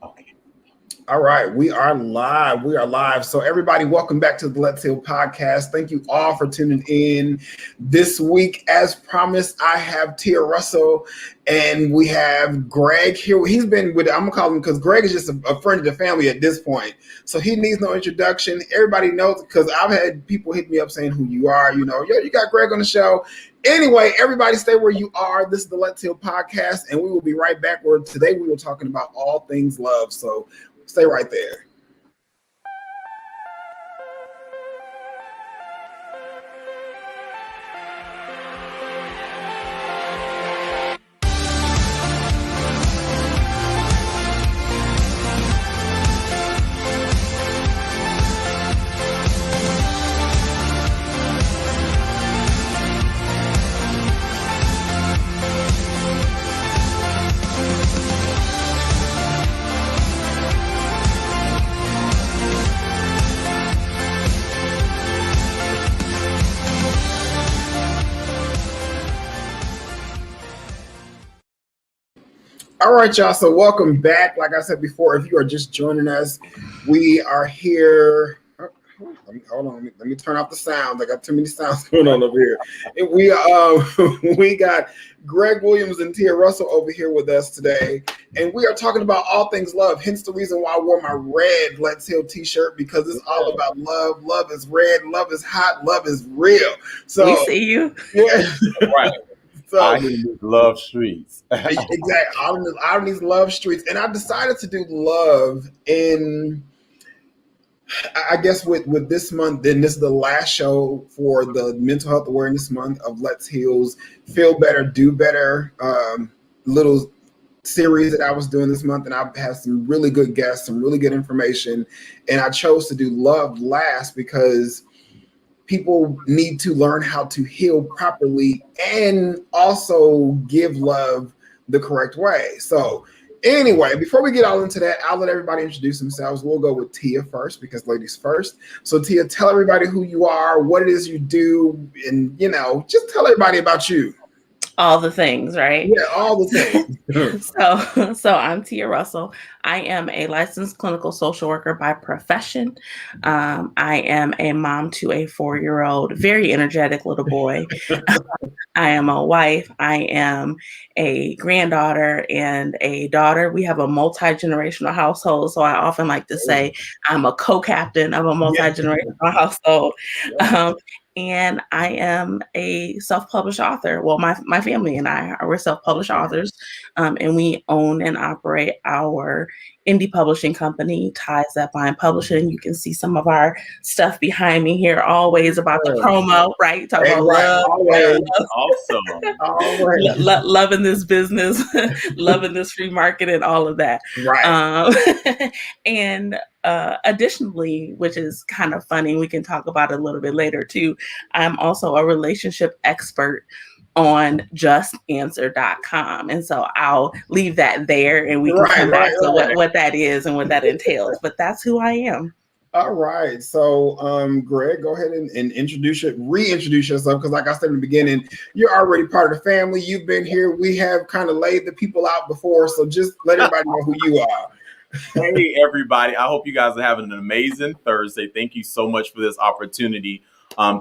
Okay. All right, we are live. We are live. So, everybody, welcome back to the Let's Heal podcast. Thank you all for tuning in this week. As promised, I have Tia Russell and we have Greg here. He's been with, I'm gonna call him because Greg is just a friend of the family at this point. So, he needs no introduction. Everybody knows because I've had people hit me up saying who you are. You know, yo, you got Greg on the show. Anyway, everybody stay where you are. This is the Let's Heal podcast, and we will be right back where today we were talking about all things love. So, stay right there. All right, y'all. So welcome back. Like I said before, if you are just joining us, we are here. Hold on. Let me turn off the sounds. I got too many sounds going on over here. And we got Greg Williams and Tia Russell over here with us today, and we are talking about all things love. Hence the reason why I wore my red Let's Heal T-shirt, because it's all about love. Love is red. Love is hot. Love is real. So we see you. Yeah. Right. So, I need love streets. Exactly. Out in these love streets. And I decided to do love in, I guess, with this month. Then this is the last show for the Mental Health Awareness Month of Let's Heal's Feel Better, Do Better little series that I was doing this month. And I've had some really good guests, some really good information. And I chose to do love last because people need to learn how to heal properly and also give love the correct way. So anyway, before we get all into that, I'll let everybody introduce themselves. We'll go with Tia first because ladies first. So Tia, tell everybody who you are, what it is you do, and, you know, just tell everybody about you. All the things, right? Yeah, all the things. So I'm Tia Russell. I am a licensed clinical social worker by profession. I am a mom to a 4-year-old, very energetic little boy. I am a wife. I am a granddaughter and a daughter. We have a multi-generational household. So I often like to say I'm a co-captain of a multi-generational household. And I am a self-published author. Well, my family and I we're self-published authors, and we own and operate our indie publishing company, Ties That Bind Publishing. You can see some of our stuff behind me here, always about the promo, right? Talk about love. Awesome. Loving this business, loving this free market and all of that. Right. And additionally, which is kind of funny, we can talk about it a little bit later too, I'm also a relationship expert on justanswer.com. And so I'll leave that there and we can come back to what that is and what that entails. But that's who I am. All right. So, Greg, go ahead and reintroduce yourself. Because like I said in the beginning, you're already part of the family. You've been here. We have kind of laid the people out before. So just let everybody know who you are. Hey, everybody. I hope you guys are having an amazing Thursday. Thank you so much for this opportunity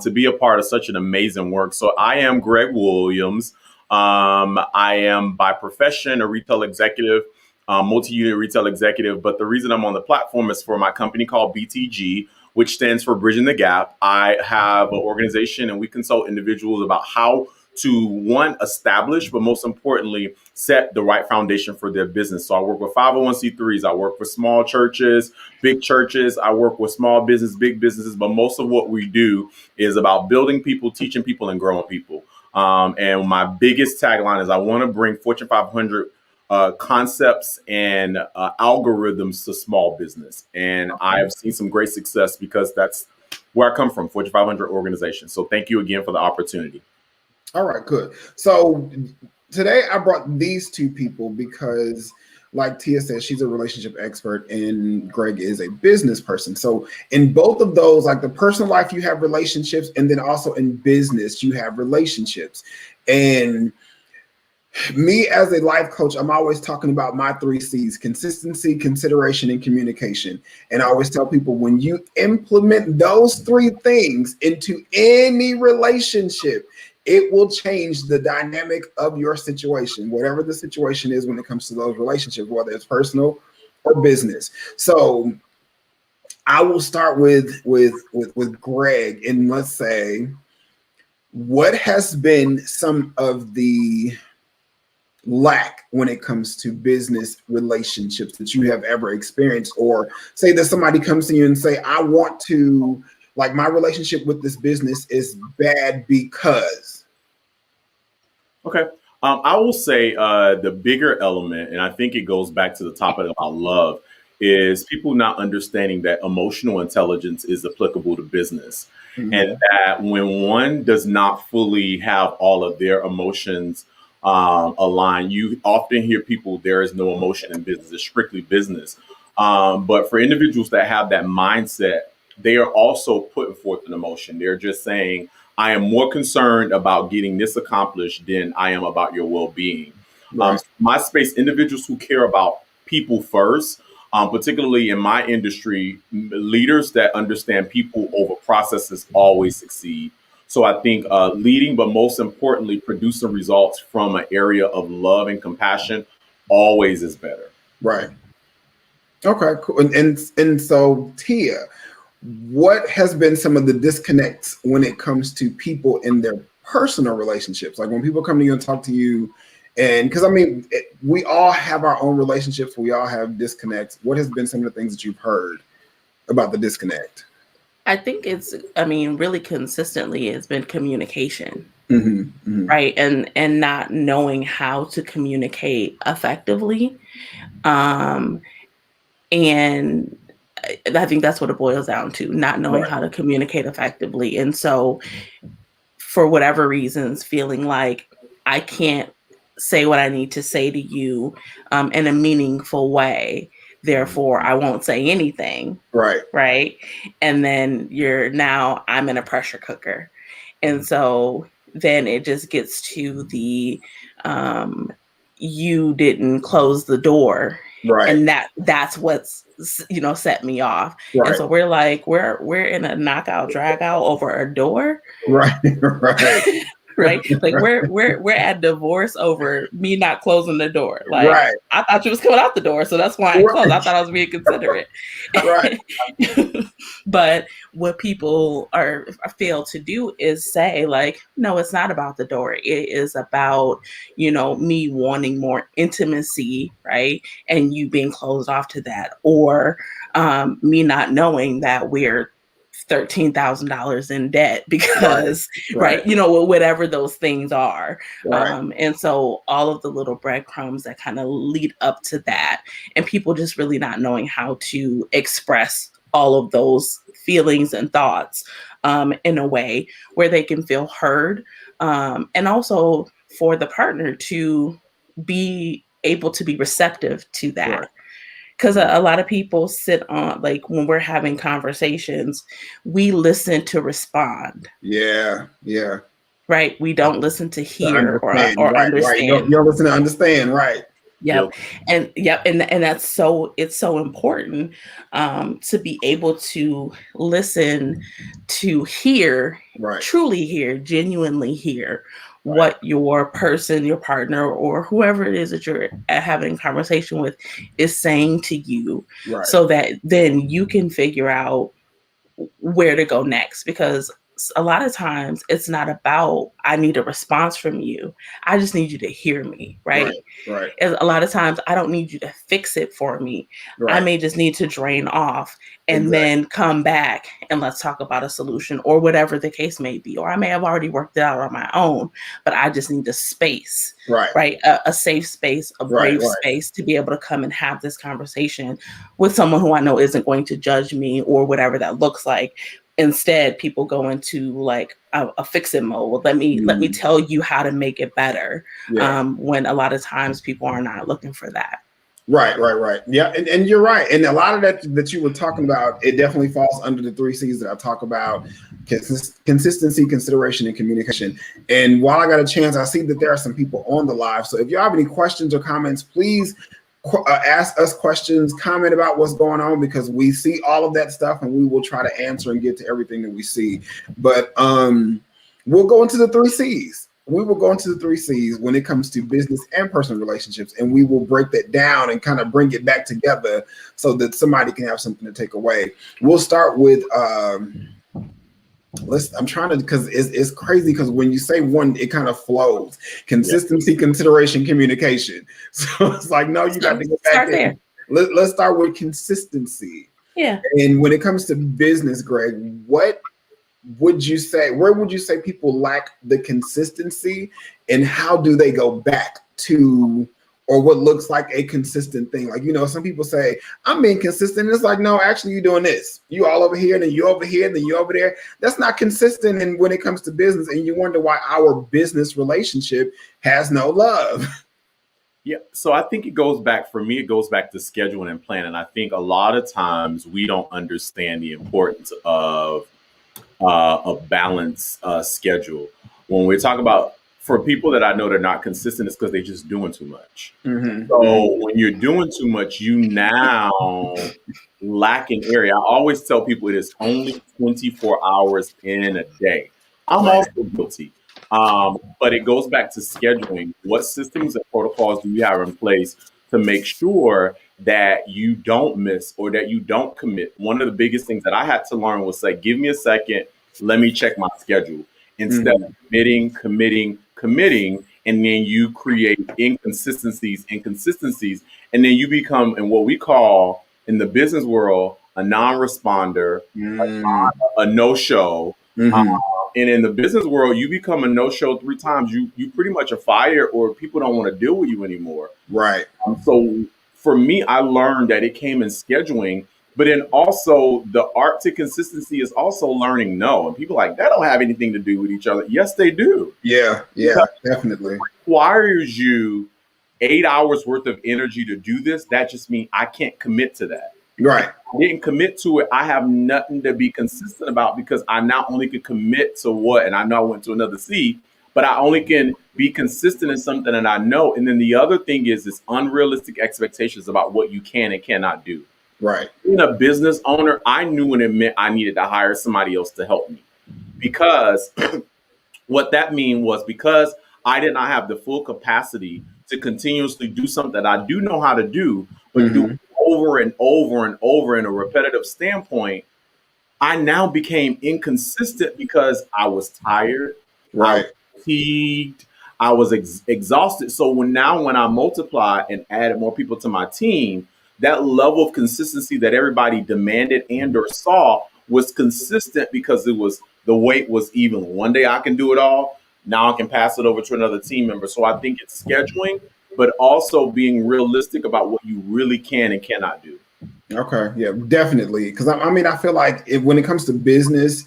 to be a part of such an amazing work. So I am Greg Williams. I am by profession a retail executive, multi-unit retail executive. But the reason I'm on the platform is for my company called BTG, which stands for Bridging the Gap. I have an organization and we consult individuals about how to, one, establish, but most importantly, set the right foundation for their business. So I work with 501c3s. I work with small churches, big churches. I work with small business, big businesses. But most of what we do is about building people, teaching people, and growing people. And my biggest tagline is I want to bring Fortune 500 concepts and algorithms to small business. And I have seen some great success because that's where I come from, Fortune 500 organizations. So thank you again for the opportunity. All right, good. So today I brought these two people because, like Tia said, she's a relationship expert and Greg is a business person. So in both of those, like the personal life, you have relationships, and then also in business, you have relationships. And Me as a life coach, I'm always talking about my 3 C's: consistency, consideration, and communication. And I always tell people, when you implement those 3 things into any relationship, it will change the dynamic of your situation, whatever the situation is when it comes to those relationships, whether it's personal or business. So I will start with Greg, and let's say, what has been some of the lack when it comes to business relationships that you have ever experienced? Or say that somebody comes to you and say, I want to, like, my relationship with this business is bad because. Okay. I will say the bigger element, and I think it goes back to the topic about love, is people not understanding that emotional intelligence is applicable to business. And that when one does not fully have all of their emotions aligned, you often hear people, there is no emotion in business, it's strictly business. But for individuals that have that mindset, they are also putting forth an emotion. They're just saying, I am more concerned about getting this accomplished than I am about your well-being. Right. My space, individuals who care about people first, particularly in my industry, leaders that understand people over processes always succeed. So I think leading, but most importantly, producing results from an area of love and compassion always is better. Right. Okay, cool. And so, Tia, what has been some of the disconnects when it comes to people in their personal relationships? Like when people come to you and talk to you, and because I mean, we all have our own relationships, we all have disconnects. What has been some of the things that you've heard about the disconnect? I think really consistently it's been communication, Mm-hmm. right? And not knowing how to communicate effectively. Um, and I think that's what it boils down to, not knowing Right. how to communicate effectively. And so for whatever reasons, feeling like I can't say what I need to say to you in a meaningful way. Therefore, I won't say anything. Right. Right. And then I'm in a pressure cooker. And so then it just gets to the you didn't close the door. Right. And that's what's set me off. And Right. so we're like, we're in a knockout drag out over a door. Right. Right. Right? Like we're at divorce over me not closing the door. Like Right. I thought you was coming out the door, so that's why I closed. I thought I was being considerate. Right. But what people fail to do is say, like, no, it's not about the door. It is about, me wanting more intimacy, right? And you being closed off to that, or me not knowing that we're $13,000 in debt because right. Whatever those things are. Right. And so all of the little breadcrumbs that kind of lead up to that, and people just really not knowing how to express all of those feelings and thoughts in a way where they can feel heard, and also for the partner to be able to be receptive to that. Right. Because a lot of people sit on, like, when we're having conversations, we listen to respond. Yeah. Yeah. Right. We don't listen to hear or right, understand. Right. You don't listen to understand. Right. Yep. And that's it's so important to be able to listen, to hear, Right. truly hear, genuinely hear what your person, your partner, or whoever it is that you're having a conversation with is saying to you, Right. so that then you can figure out where to go next. Because a lot of times it's not about, I need a response from you. I just need you to hear me, right? Right. And a lot of times I don't need you to fix it for me. Right. I may just need to drain off and then come back and let's talk about a solution, or whatever the case may be. Or I may have already worked it out on my own, but I just need a space, right? A safe space, a brave space to be able to come and have this conversation with someone who I know isn't going to judge me, or whatever that looks like. Instead, people go into like a fix-it mode. Well, let me tell you how to make it better. Yeah. When a lot of times people are not looking for that. Right. Yeah, and you're right. And a lot of that you were talking about, it definitely falls under the 3 C's that I talk about: consistency, consideration, and communication. And while I got a chance, I see that there are some people on the live. So if you have any questions or comments, please ask us questions, comment about what's going on, because we see all of that stuff and we will try to answer and get to everything that we see. But we'll go into the 3 C's. We will go into the 3 C's when it comes to business and personal relationships, and we will break that down and kind of bring it back together so that somebody can have something to take away. We'll start with I'm trying to, because it's crazy, because when you say one, it kind of flows: consistency, consideration, communication. So it's like, no, you got to go back there. Let's start with consistency. Yeah. And when it comes to business, Greg, what would you say, where would you say people lack the consistency, and how do they go back to, or what looks like a consistent thing? Like, some people say, I'm being consistent. And it's like, no, actually you're doing this. You all over here, and then you over here, and then you over there. That's not consistent. And when it comes to business, and you wonder why our business relationship has no love. Yeah, so I think it goes back to scheduling and planning. I think a lot of times we don't understand the importance of a balanced schedule. When we talk about, for people that I know they're not consistent, it's because they're just doing too much. Mm-hmm. So when you're doing too much, you now lack an area. I always tell people it is only 24 hours in a day. I'm also guilty. But it goes back to scheduling. What systems and protocols do you have in place to make sure that you don't miss or that you don't commit? One of the biggest things that I had to learn was say, give me a second, let me check my schedule. Instead of committing, and then you create inconsistencies, and then you become, in what we call in the business world, a non-responder, a no-show. And in the business world, you become a no-show 3 times, you pretty much are fired, or people don't want to deal with you anymore. Right. So for me, I learned that it came in scheduling, but then also the art to consistency is also learning no. And people are like, that don't have anything to do with each other. Yes, they do. Yeah, definitely. It requires you 8 hours worth of energy to do this. That just means I can't commit to that. Right. I didn't commit to it. I have nothing to be consistent about, because I not only could commit to what, and I know I went to another C, but I only can be consistent in something that I know. And then the other thing is unrealistic expectations about what you can and cannot do. Right. Being a business owner, I knew when it meant I needed to hire somebody else to help me, because what that mean was, because I did not have the full capacity to continuously do something that I do know how to do, but do over and over and over in a repetitive standpoint, I now became inconsistent because I was tired, right, I was fatigued, I was exhausted. So when I multiply and added more people to my team, that level of consistency that everybody demanded and or saw was consistent, because it was, the weight was even. One day I can do it all. Now I can pass it over to another team member. So I think it's scheduling, but also being realistic about what you really can and cannot do. Okay, yeah, definitely. Because I feel like when it comes to business,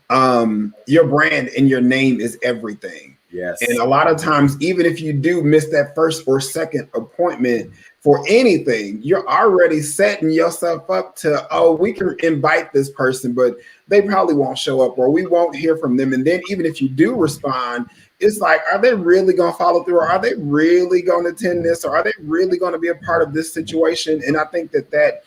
your brand and your name is everything. Yes. And a lot of times, even if you do miss that first or second appointment for anything, you're already setting yourself up to, oh, we can invite this person, but they probably won't show up, or we won't hear from them. And then even if you do respond, it's like, are they really going to follow through? Or are they really going to attend this? Or are they really going to be a part of this situation? And I think that,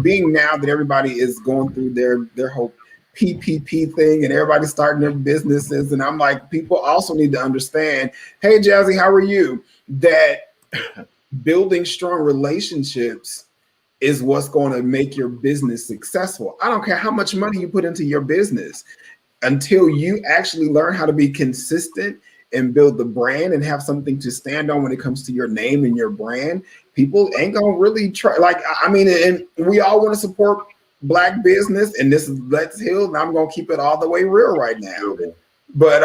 being now that everybody is going through their whole PPP thing and everybody's starting their businesses. And I'm like, people also need to understand, hey, Jazzy, how are you? That building strong relationships is what's going to make your business successful. I don't care how much money you put into your business, until you actually learn how to be consistent and build the brand and have something to stand on when it comes to your name and your brand. People ain't going to really try. And we all want to support Black business, and this is Let's Heal, and I'm gonna keep it all the way real right now. But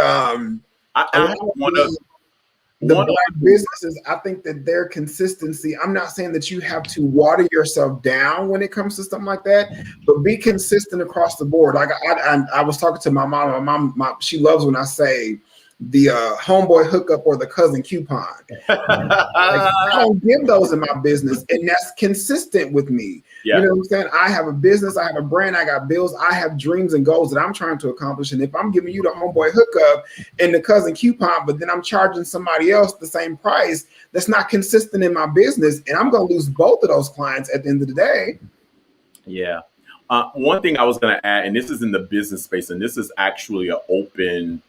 Black businesses, I think that their consistency, I'm not saying that you have to water yourself down when it comes to something like that, but be consistent across the board. Like I was talking to my mom. My mom, she loves when I say, homeboy hookup or the cousin coupon. Like, I don't give those in my business, and that's consistent with me. Yeah. You know what I'm saying? I have a business, I have a brand, I got bills, I have dreams and goals that I'm trying to accomplish. And if I'm giving you the homeboy hookup and the cousin coupon, but then I'm charging somebody else the same price, that's not consistent in my business, and I'm going to lose both of those clients at the end of the day. Yeah. One thing I was going to add, and this is in the business space, and this is actually an open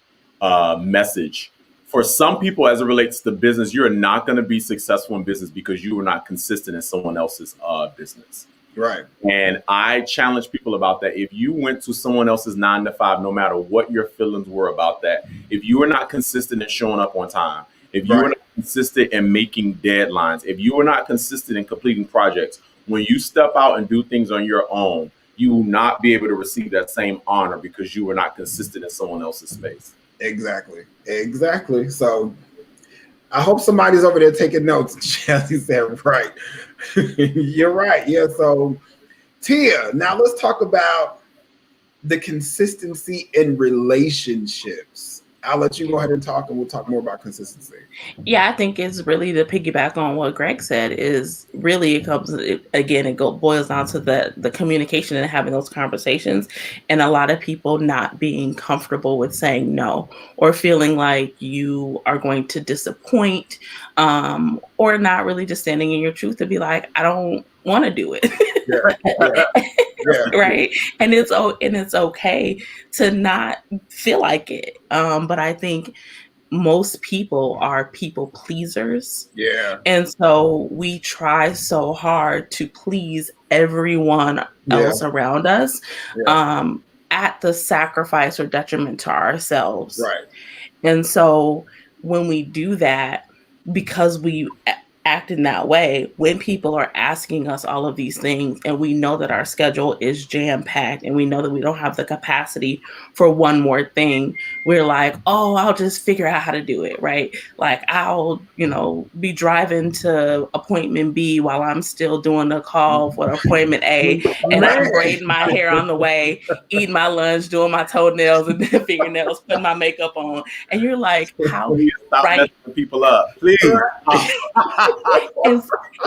message. For some people, as it relates to business, you're not going to be successful in business because you are not consistent in someone else's business. Right. And I challenge people about that. If you went to someone else's 9 to 5, no matter what your feelings were about that, if you are not consistent in showing up on time, if you are not consistent in making deadlines, if you are not consistent in completing projects, when you step out and do things on your own, you will not be able to receive that same honor because you were not consistent in someone else's space. Exactly. So I hope somebody's over there taking notes. Chelsea said, right. You're right. Yeah. So Tia, now let's talk about the consistency in relationships. I'll let you go ahead and talk, and we'll talk more about consistency. Yeah, I think it's really to piggyback on what Greg said is really it boils down to the communication and having those conversations, and a lot of people not being comfortable with saying no or feeling like you are going to disappoint, or not really just standing in your truth to be like, I don't want to do it. Right. And it's okay to not feel like it. But I think most people are people pleasers. Yeah. And so we try so hard to please everyone else around us, at the sacrifice or detriment to ourselves. Right. And so when we do that, because we act in that way, when people are asking us all of these things and we know that our schedule is jam-packed and we know that we don't have the capacity for one more thing, we're like, oh, I'll just figure out how to do it, right? Like I'll, be driving to appointment B while I'm still doing the call for appointment A, and I'm braiding my hair on the way, eating my lunch, doing my toenails and fingernails, putting my makeup on. And you're like, how? Stop messing people up, please.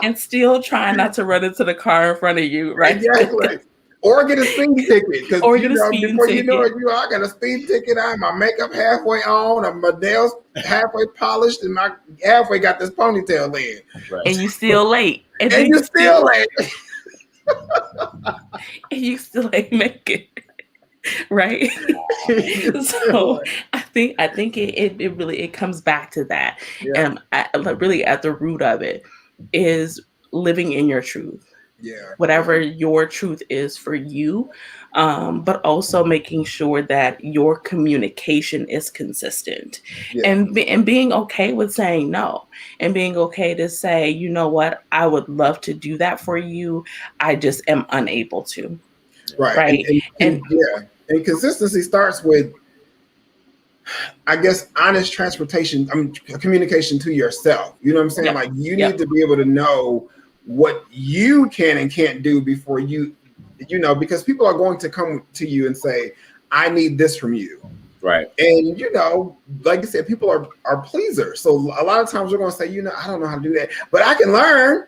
and still trying not to run into the car in front of you, right? Exactly. Or get a speeding ticket. Because before you know it, I got a speeding ticket. I have my makeup halfway on, and my nails halfway polished, and my halfway got this ponytail in. Right. And you still late. And you still late. And you still ain't make it. Right. So I think it really comes back to that. And really at the root of it is living in your truth. Yeah. Whatever your truth is for you, but also making sure that your communication is consistent, and being okay with saying no, and being okay to say, you know what, I would love to do that for you, I just am unable to. Right. And consistency starts with, I guess, honest communication to yourself. You know what I'm saying? Like you need to be able to know what you can and can't do before because people are going to come to you and say, I need this from you. Right. And, like I said, people are pleasers. So a lot of times we're going to say, I don't know how to do that, but I can learn.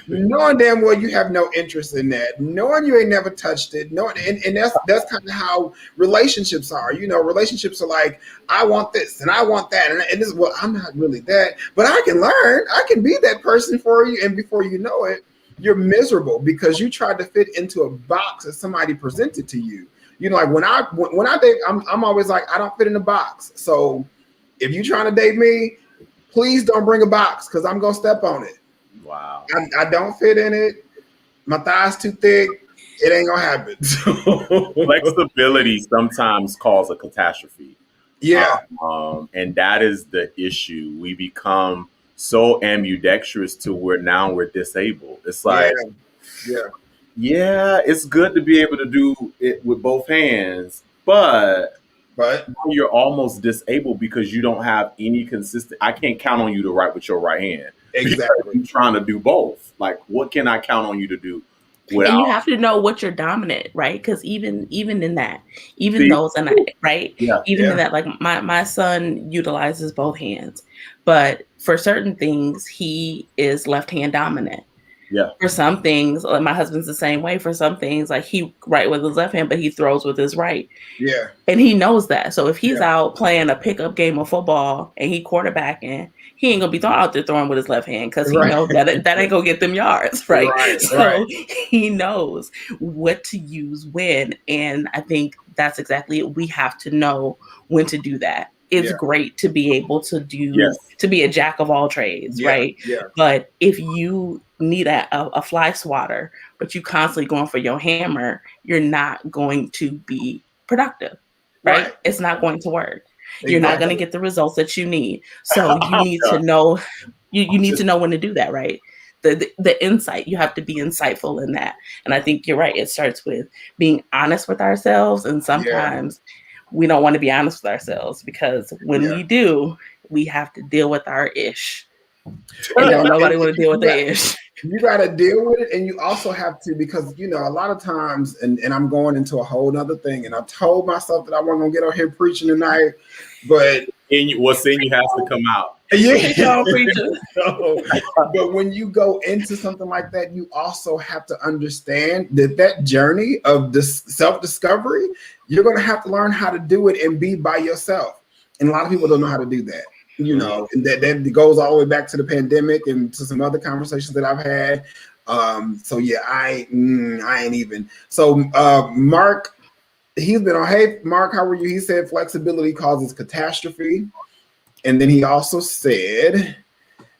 Knowing damn well you have no interest in that, knowing you ain't never touched it, and that's kind of how relationships are. Relationships are like, I want this and I want that, and this is, well, I'm not really that, but I can learn. I can be that person for you, and before you know it, you're miserable because you tried to fit into a box that somebody presented to you. Like when I date, I'm always like, I don't fit in a box. So if you're trying to date me, please don't bring a box because I'm gonna step on it. Wow. I don't fit in it. My thighs too thick. It ain't gonna happen. Flexibility sometimes causes a catastrophe. Yeah. And that is the issue. We become so ambidextrous to where now we're disabled. It's like, it's good to be able to do it with both hands, but you're almost disabled because you don't have any consistent. I can't count on you to write with your right hand. Exactly. You're trying to do both. Like, what can I count on you to do And you without have to know what you're dominant, right? Because even in that, even see, those, and right, yeah, even in that, like my son utilizes both hands, but for certain things, he is left hand dominant. yeah, For some things, like my husband's the same way. For some things, like he right with his left hand, but he throws with his right. Yeah. And he knows that. So if he's Yeah. out playing a pickup game of football and he quarterbacking, he ain't gonna be out there throwing with his left hand because he Right. knows that ain't gonna get them yards, right? Right, So he knows what to use when, and I think that's exactly it. We have to know when to do that. It's Yeah. great to be able to yes, to be a jack of all trades, Yeah. right? Yeah. But if you need a fly swatter, but you constantly going for your hammer, you're not going to be productive. Right? It's not going to work. You're not going to get the results that you need. So you need to know you need to know when to do that, right? The insight, you have to be insightful in that. And I think you're right. It starts with being honest with ourselves. And sometimes we don't want to be honest with ourselves because when we do, we have to deal with our ish. And don't nobody want to deal with their ish. You got to deal with it, and you also have to, because a lot of times, and I'm going into a whole nother thing, and I told myself that I wasn't gonna get on here preaching tonight, but what's in you has to come out. Yeah, but when you go into something like that, you also have to understand that journey of this self-discovery, you're gonna have to learn how to do it and be by yourself, and a lot of people don't know how to do that. And that goes all the way back to the pandemic and to some other conversations that I've had. So yeah, I ain't even. So Mark, he's been on. Hey, Mark, how are you? He said flexibility causes catastrophe, and then he also said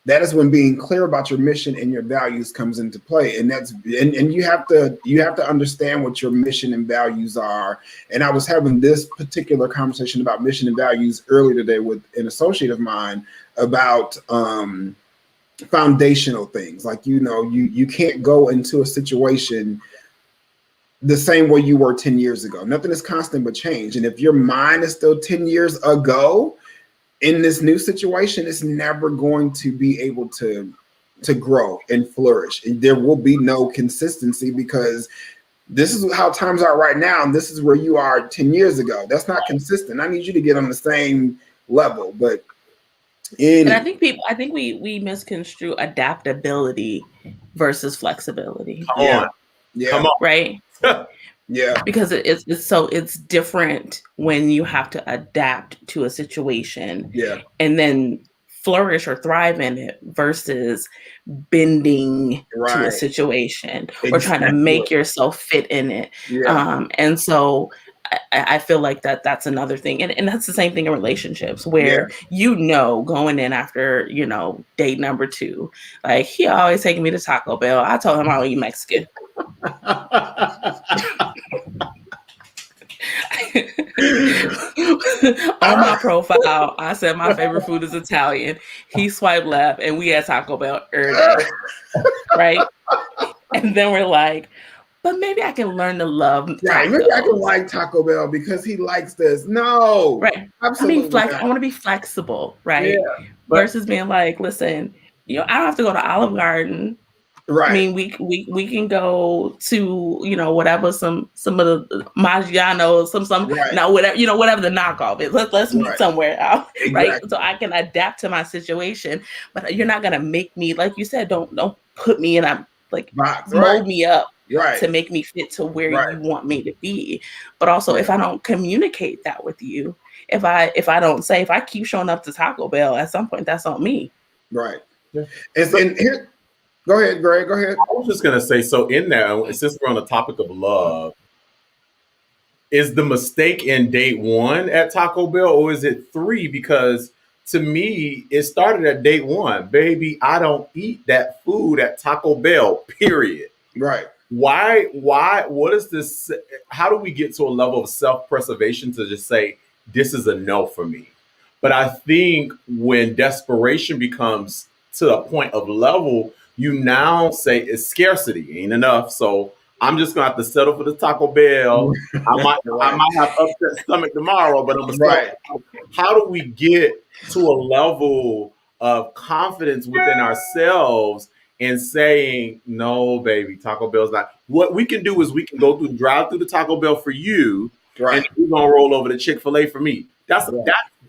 that is when being clear about your mission and your values comes into play, and you have to understand what your mission and values are. And I was having this particular conversation about mission and values earlier today with an associate of mine about foundational things. Like you can't go into a situation the same way you were 10 years ago. Nothing is constant but change. And if your mind is still 10 years ago, in this new situation, it's never going to be able to grow and flourish. And there will be no consistency because this is how times are right now, and this is where you are 10 years ago. That's not consistent. I need you to get on the same level. But and I think we misconstrue adaptability versus flexibility. Come on. Right? Yeah, because it's different when you have to adapt to a situation, and then flourish or thrive in it versus bending to a situation or trying to make yourself fit in it. And so I feel like that's another thing, and that's the same thing in relationships where going in after date number 2, like he always taking me to Taco Bell. I told him I don't eat Mexican. On my profile, I said my favorite food is Italian. He swiped left, and we had Taco Bell every day, right? And then we're like, but maybe I can learn to love tacos. Right, maybe I can like Taco Bell because he likes this. No, right? Absolutely, I want to be flexible, right? Versus being like, listen, I don't have to go to Olive Garden. Right. I mean, we can go to whatever some of the Maggiano, some whatever whatever the knockoff is. Let's meet somewhere out, right? So I can adapt to my situation, but you're not gonna make me, like you said, don't put me in a box, mold me up to make me fit to where you want me to be. But also, if I don't communicate that with you, if I don't say, if I keep showing up to Taco Bell, at some point that's on me, right? And here. Go ahead, Greg. Go ahead. I was just going to say, so in there, since we're on the topic of love, is the mistake in date 1 at Taco Bell, or is it 3? Because to me, it started at date 1. Baby, I don't eat that food at Taco Bell, period. Right. Why, what is this? How do we get to a level of self-preservation to just say, this is a no for me? But I think when desperation becomes to the point of level, you now say it's scarcity, ain't enough. So I'm just gonna have to settle for the Taco Bell. I might have upset stomach tomorrow, but I'm How do we get to a level of confidence within ourselves and saying, no, baby, Taco Bell's not. What we can do is we can go drive through the Taco Bell for you, and Right. we're gonna roll over to Chick-fil-A for me. That's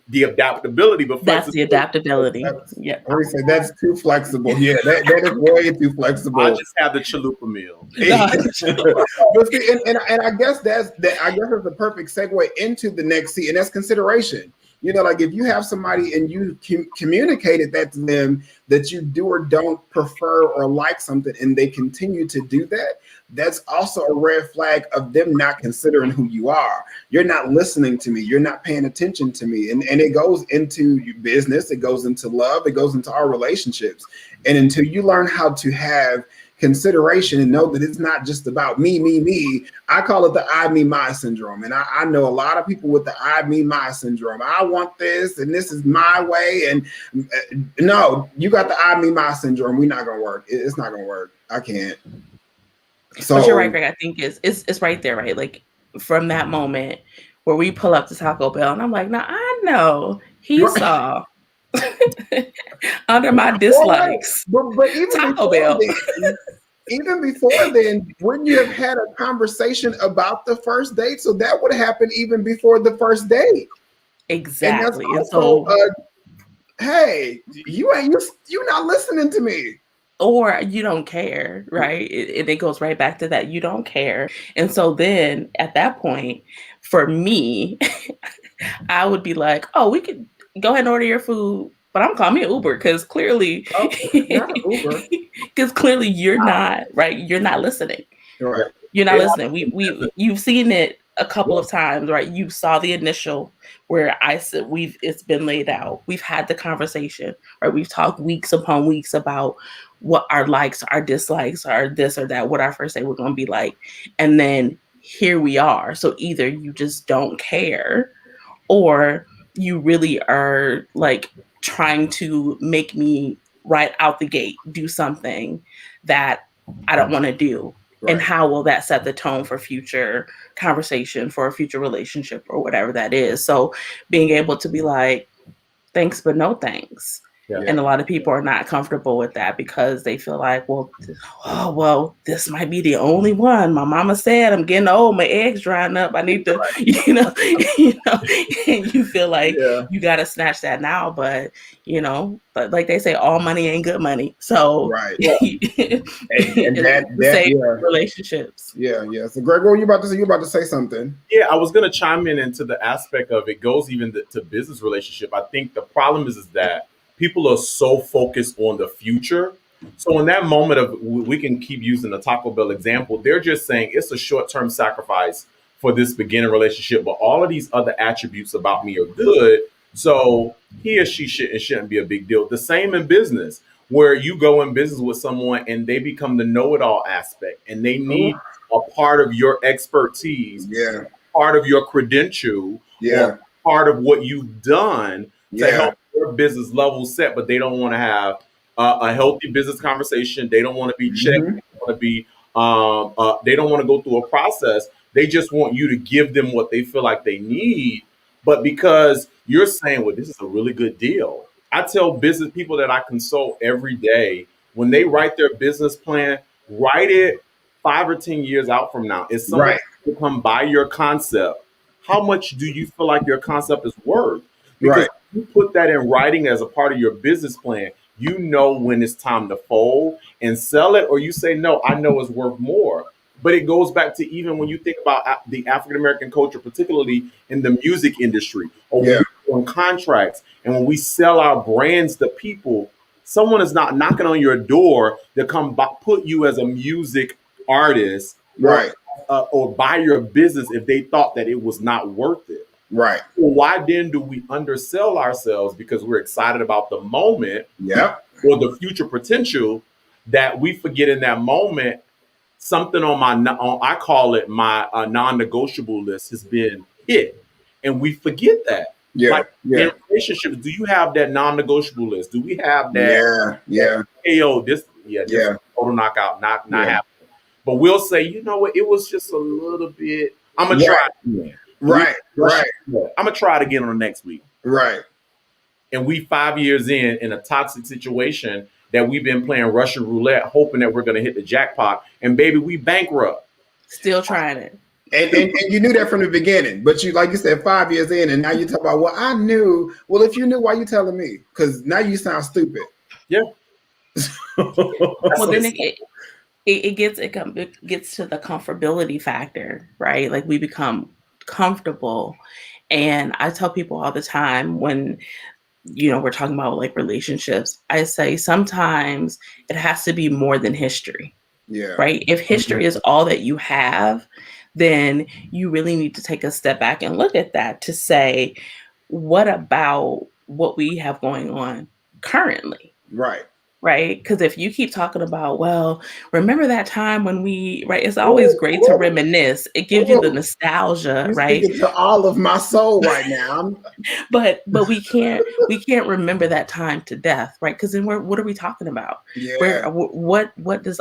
the adaptability, but That's the adaptability. That's, Yeah. I would say that's too flexible. Yeah, that is way too flexible. I just have the chalupa meal. But see, and I guess that's the perfect segue into the next C, and that's consideration. You know, like if you have somebody and you communicated that to them that you do or don't prefer or like something, and they continue to do that, that's also a red flag of them not considering who you are. You're not listening to me. You're not paying attention to me. And it goes into your business. It goes into love. It goes into our relationships. And until you learn how to have consideration and know that it's not just about me, I call it the I, me, my syndrome. And I know a lot of people with the I, me, my syndrome. I want this and this is my way. And no, you got the I, me, my syndrome. We're not going to work. It's not going to work. I can't. So but you're right, Greg. I think it's right there, right? Like from that moment where we pull up to Taco Bell, and I'm like, now I know he saw under my dislikes. But even Taco Bell. Even before then, wouldn't you have had a conversation about the first date? So that would happen even before the first date. Exactly. And also, hey, you're not listening to me. Or you don't care, right? It goes right back to that. You don't care. And so then at that point, for me, I would be like, oh, we could go ahead and order your food, but I'm calling me an Uber because clearly, because clearly you're not, right? You're not listening. Right. You're not listening. You've seen it a couple of times, right? You saw the initial where I said it's been laid out. We've had the conversation, right? We've talked weeks upon weeks about what our likes, our dislikes, our this or that, what our first date was going to be like. And then here we are. So either you just don't care or you really are like trying to make me right out the gate do something that I don't want to do. Right. And how will that set the tone for future conversation, for a future relationship or whatever that is? So being able to be like, thanks, but no thanks. Yeah. And a lot of people are not comfortable with that because they feel like, well, this might be the only one. My mama said I'm getting old, my eggs drying up. I need to, and you feel like you got to snatch that now. But, but like they say, all money ain't good money. So, right. and that relationships. Yeah. So Greg, what were you about to say? You were about to say something. Yeah, I was going to chime into the aspect of it goes even to business relationship. I think the problem is that people are so focused on the future. So in that moment of, we can keep using the Taco Bell example, they're just saying it's a short-term sacrifice for this beginning relationship, but all of these other attributes about me are good. So he or she shouldn't be a big deal. The same in business, where you go in business with someone and they become the know-it-all aspect and they need a part of your expertise, part of your credential, or part of what you've done to help their business level set, but they don't want to have a healthy business conversation. They don't want to be checked. They don't want to be. They don't want to go through a process. They just want you to give them what they feel like they need. But because you're saying, well, this is a really good deal. I tell business people that I consult every day, when they write their business plan, write it 5 or 10 years out from now. If someone to come buy your concept, how much do you feel like your concept is worth? Because you put that in writing as a part of your business plan, you know when it's time to fold and sell it, or you say, no, I know it's worth more. But it goes back to even when you think about the African-American culture, particularly in the music industry, or when we on contracts, and when we sell our brands to people, someone is not knocking on your door to come put you as a music artist, or buy your business if they thought that it was not worth it. Right. Well, why then do we undersell ourselves because we're excited about the moment or the future potential, that we forget in that moment something on I call it my non-negotiable list has been hit, and we forget that. In relationships, do you have that non-negotiable list? Do we have that? Hey, yo, this total knockout, not happening. But we'll say, you know what, it was just a little bit. I'm gonna try it again. Right. I'm gonna try it again on the next week. Right. And we 5 years in a toxic situation that we've been playing Russian roulette, hoping that we're going to hit the jackpot. And baby, we bankrupt. Still trying it. And you knew that from the beginning, but you, like you said, 5 years in, and now you talk about, well, I knew. Well, if you knew, why you telling me? Because now you sound stupid. Yeah. Well, then it gets to the comfortability factor, right? Like we become comfortable, and I tell people all the time when we're talking about like relationships, I say sometimes it has to be more than history. Yeah. Right. If history is all that you have, then you really need to take a step back and look at that to say, what about what we have going on currently? Right. Right. Because if you keep talking about, well, remember that time when right. It's always great to reminisce. It gives you the nostalgia. You're right. Speaking to all of my soul right now. But we can't remember that time to death. Right. Because then what are we talking about? Yeah. What does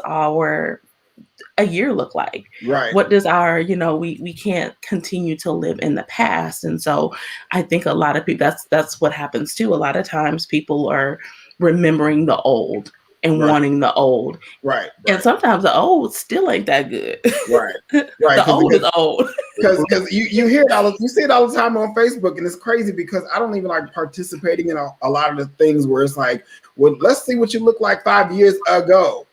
a year look like? Right. What does we can't continue to live in the past. And so I think a lot of people, that's what happens too. A lot of times people are remembering the old and wanting the old. Right. And sometimes the old still ain't that good. Right. The old is old. Because you hear it you see it all the time on Facebook, and it's crazy because I don't even like participating in a lot of the things where it's like, well, let's see what you look like 5 years ago.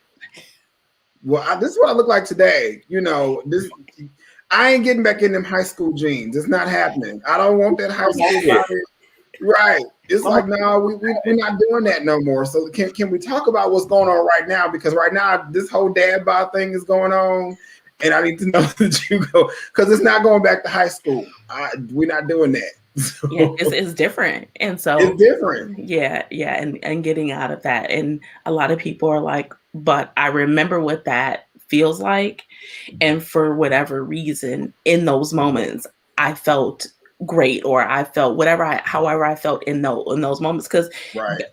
Well, this is what I look like today. I ain't getting back in them high school jeans. It's not happening. I don't want that high school body. Right. It's like, no, we're not doing that no more. So can we talk about what's going on right now? Because right now, this whole dad bod thing is going on. And I need to know that you go, because it's not going back to high school. We're not doing that. So, yeah, it's different. And so it's different. Yeah. And getting out of that. And a lot of people are like, but I remember what that feels like. And for whatever reason, in those moments, I felt great, or I felt however I felt in those moments. Because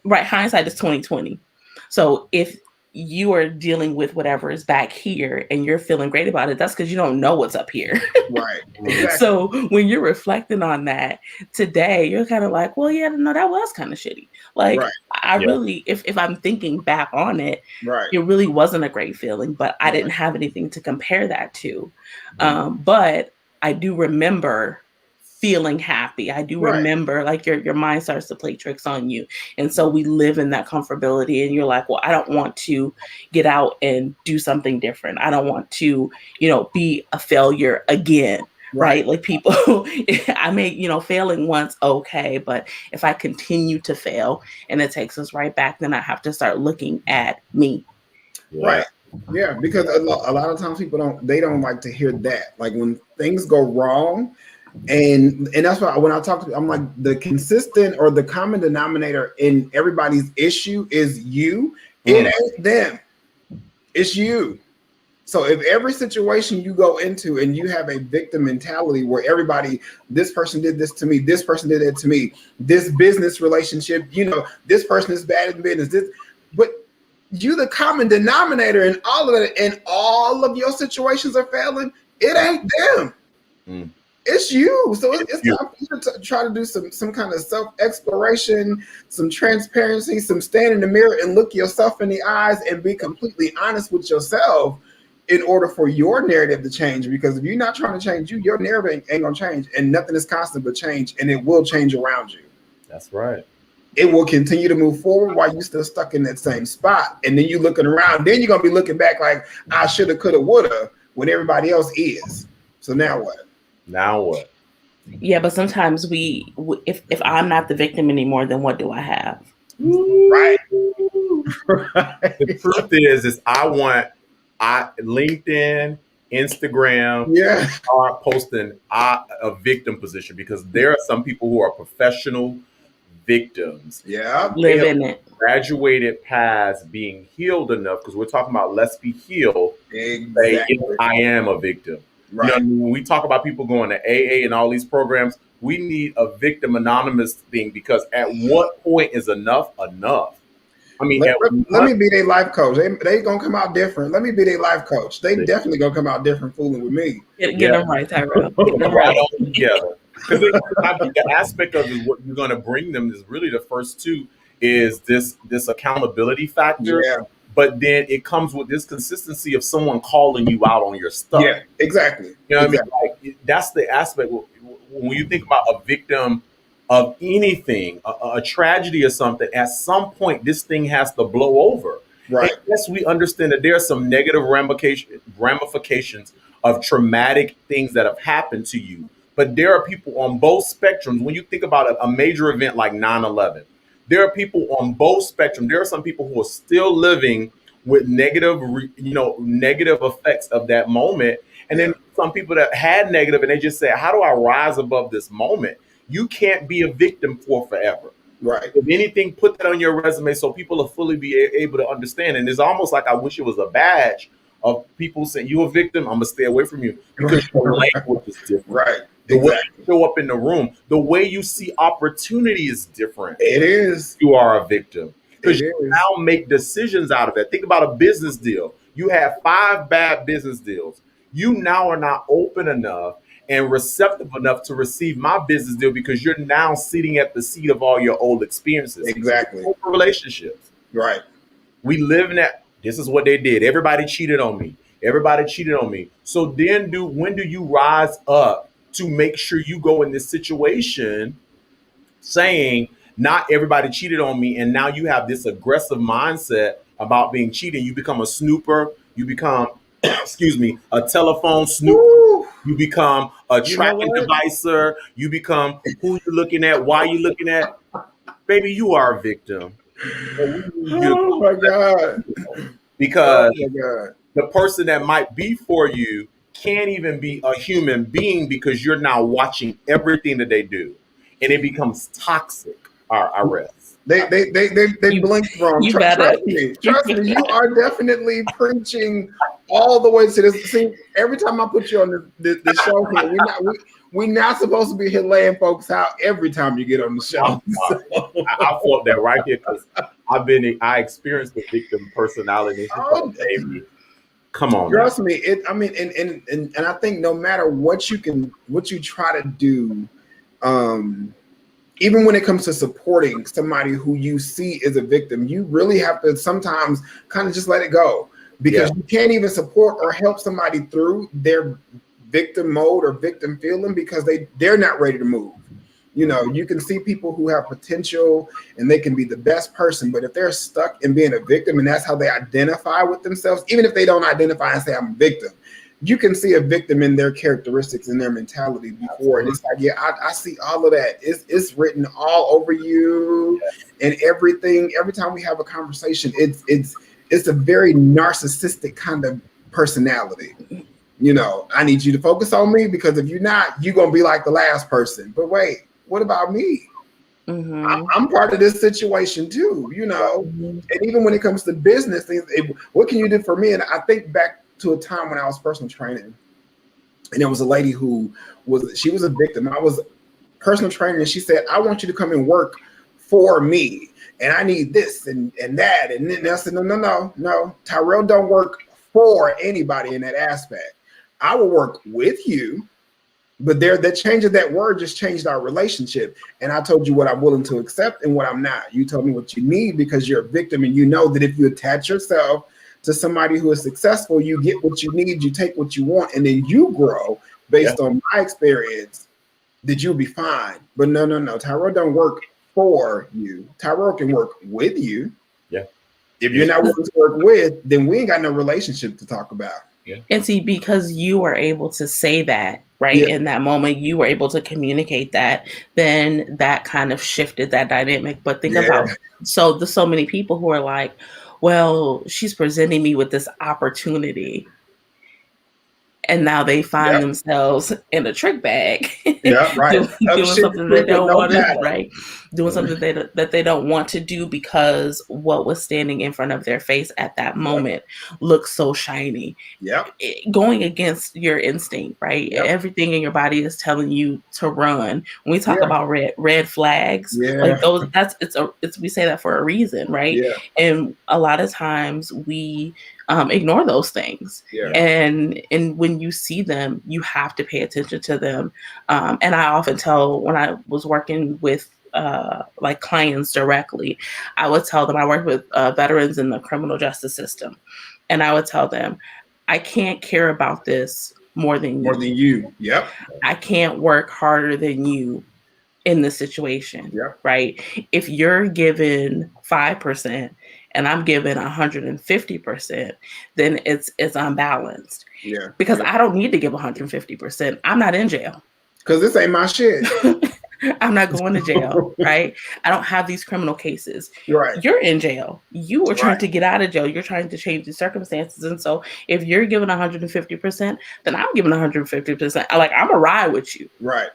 hindsight is 2020. So if you are dealing with whatever is back here and you're feeling great about it, that's because you don't know what's up here. Right. Exactly. So when you're reflecting on that today, you're kind of like, well, yeah, no, that was kind of shitty. Like I really, if I'm thinking back on it, it really wasn't a great feeling, but I didn't have anything to compare that to. But I do remember feeling happy. I do remember like your mind starts to play tricks on you. And so we live in that comfortability, and you're like, well, I don't want to get out and do something different. I don't want to, be a failure again. Right. Like people, I may, failing once. Okay. But if I continue to fail and it takes us right back, then I have to start looking at me. Right. Yeah. Because a lot of times people don't like to hear that. Like when things go wrong, and that's why when I talk to people, I'm like, the consistent or the common denominator in everybody's issue is you. It ain't them. It's you. So if every situation you go into and you have a victim mentality where everybody, this person did this to me, this person did that to me, this business relationship, this person is bad in business, but you the common denominator in all of it, and all of your situations are failing, it ain't them. It's you. So it's time for you to try to do some kind of self-exploration, some transparency, some stand in the mirror and look yourself in the eyes and be completely honest with yourself in order for your narrative to change. Because if you're not trying to change your narrative ain't gonna change, and nothing is constant but change, and it will change around you. That's right. It will continue to move forward while you're still stuck in that same spot. And then you're looking around, then you're gonna be looking back like, I shoulda, coulda, woulda, when everybody else is. So now what? Yeah, but sometimes if I'm not the victim anymore, then what do I have? Right. The truth is LinkedIn, Instagram are posting a victim position, because there are some people who are professional victims. Yeah. Live in it. Graduated past being healed enough, because we're talking about let's be healed. Exactly. I am a victim. Right. When we talk about people going to AA and all these programs, we need a victim anonymous thing, because at what point is enough enough? I mean, let me be their life coach. They gonna come out different. Let me be their life coach. They definitely gonna come out different fooling with me. Get them right, Tyrell. Right on together. Because the aspect of is what you're gonna bring them is really the first two is this accountability factor, Yeah. but then it comes with this consistency of someone calling you out on your stuff. Yeah, exactly. You know what Exactly. I mean? Like that's the aspect when you think about a victim of anything, a tragedy or something. At some point, this thing has to blow over. Right. And yes, we understand that there are some negative ramifications of traumatic things that have happened to you. But there are people on both spectrums. When you think about a major event like 9/11, there are people on both spectrum. There are some people who are still living with negative effects of that moment. And then some people that had negative and they just say, how do I rise above this moment? You can't be a victim for forever. Right. If anything, put that on your resume so people will fully be able to understand. And it's almost like I wish it was a badge of people saying, you a victim, I'm going to stay away from you. Because your language is different. Right. The way you show up in the room, the way you see opportunity is different. It is. You are a victim. Because you now make decisions out of it. Think about a business deal. You have 5 bad business deals. You now are not open enough and receptive enough to receive my business deal because you're now sitting at the seat of all your old experiences. Exactly. Open relationships. Right. We live in that. This is what they did. Everybody cheated on me. Everybody cheated on me. So then when do you rise up to make sure you go in this situation saying, not everybody cheated on me, and now you have this aggressive mindset about being cheated. You become a snooper. You become, a telephone snooper. Woo. You become a tracking devicer. You become who you're looking at, why you're looking at. Baby, you are a victim. Oh my God. Because the person that might be for you can't even be a human being because you're now watching everything that they do. And it becomes toxic. I rest. They blinked wrong. Trust me, you are definitely preaching all the way to this. See, every time I put you on the show here, we're not supposed to be here laying folks out every time you get on the show. I felt that right here because I experienced the victim personality. Oh, baby. Come on. Trust me. And I think no matter what you try to do, even when it comes to supporting somebody who you see as a victim, you really have to sometimes kind of just let it go because you can't even support or help somebody through their victim mode or victim feeling because they're not ready to move. You know, you can see people who have potential and they can be the best person, but if they're stuck in being a victim and that's how they identify with themselves, even if they don't identify and say I'm a victim, you can see a victim in their characteristics and their mentality before. And it's like, I see all of that. It's written all over you and everything. Every time we have a conversation, it's a very narcissistic kind of personality. You know, I need you to focus on me because if you're not, you're going to be like the last person. But wait, what about me? Mm-hmm. I'm part of this situation too, you know. Mm-hmm. And even when it comes to business things, what can you do for me? And I think back to a time when I was personal training, and there was a lady who was a victim. I was personal trainer, and she said, "I want you to come and work for me, and I need this and that." And then I said, "No, Tyrell don't work for anybody in that aspect. I will work with you." But that change of that word just changed our relationship. And I told you what I'm willing to accept and what I'm not. You told me what you need because you're a victim, and you know that if you attach yourself to somebody who is successful, you get what you need, you take what you want, and then you grow based on my experience that you'll be fine. But no. Tyrell don't work for you. Tyrell can work with you. Yeah. If you're not willing to work with, then we ain't got no relationship to talk about. Yeah. And see, because you were able to say that, right, in that moment, you were able to communicate that, then that kind of shifted that dynamic. But think about, so many people who are like, well, she's presenting me with this opportunity. And now they find themselves in a trick bag, doing something they don't want to, right? Doing something that they don't want to do because what was standing in front of their face at that moment looks so shiny. Going against your instinct, right? Everything in your body is telling you to run. When we talk about red flags, like those, we say that for a reason, right? And a lot of times we ignore those things. And when you see them, you have to pay attention to them. And I often tell when I was working with like clients directly, I would tell them, I work with veterans in the criminal justice system, and I would tell them, I can't care about this more than you. More than you. Yep. I can't work harder than you in this situation. Yep. Right? If you're given 5% and I'm given 150%, then it's unbalanced. Yeah. Because I don't need to give 150%. I'm not in jail. Because this ain't my shit. I'm not going to jail, right? I don't have these criminal cases. Right. You're in jail. You are trying to get out of jail. You're trying to change the circumstances. And so if you're giving 150%, then I'm giving 150%. Like, I'm a ride with you. Right.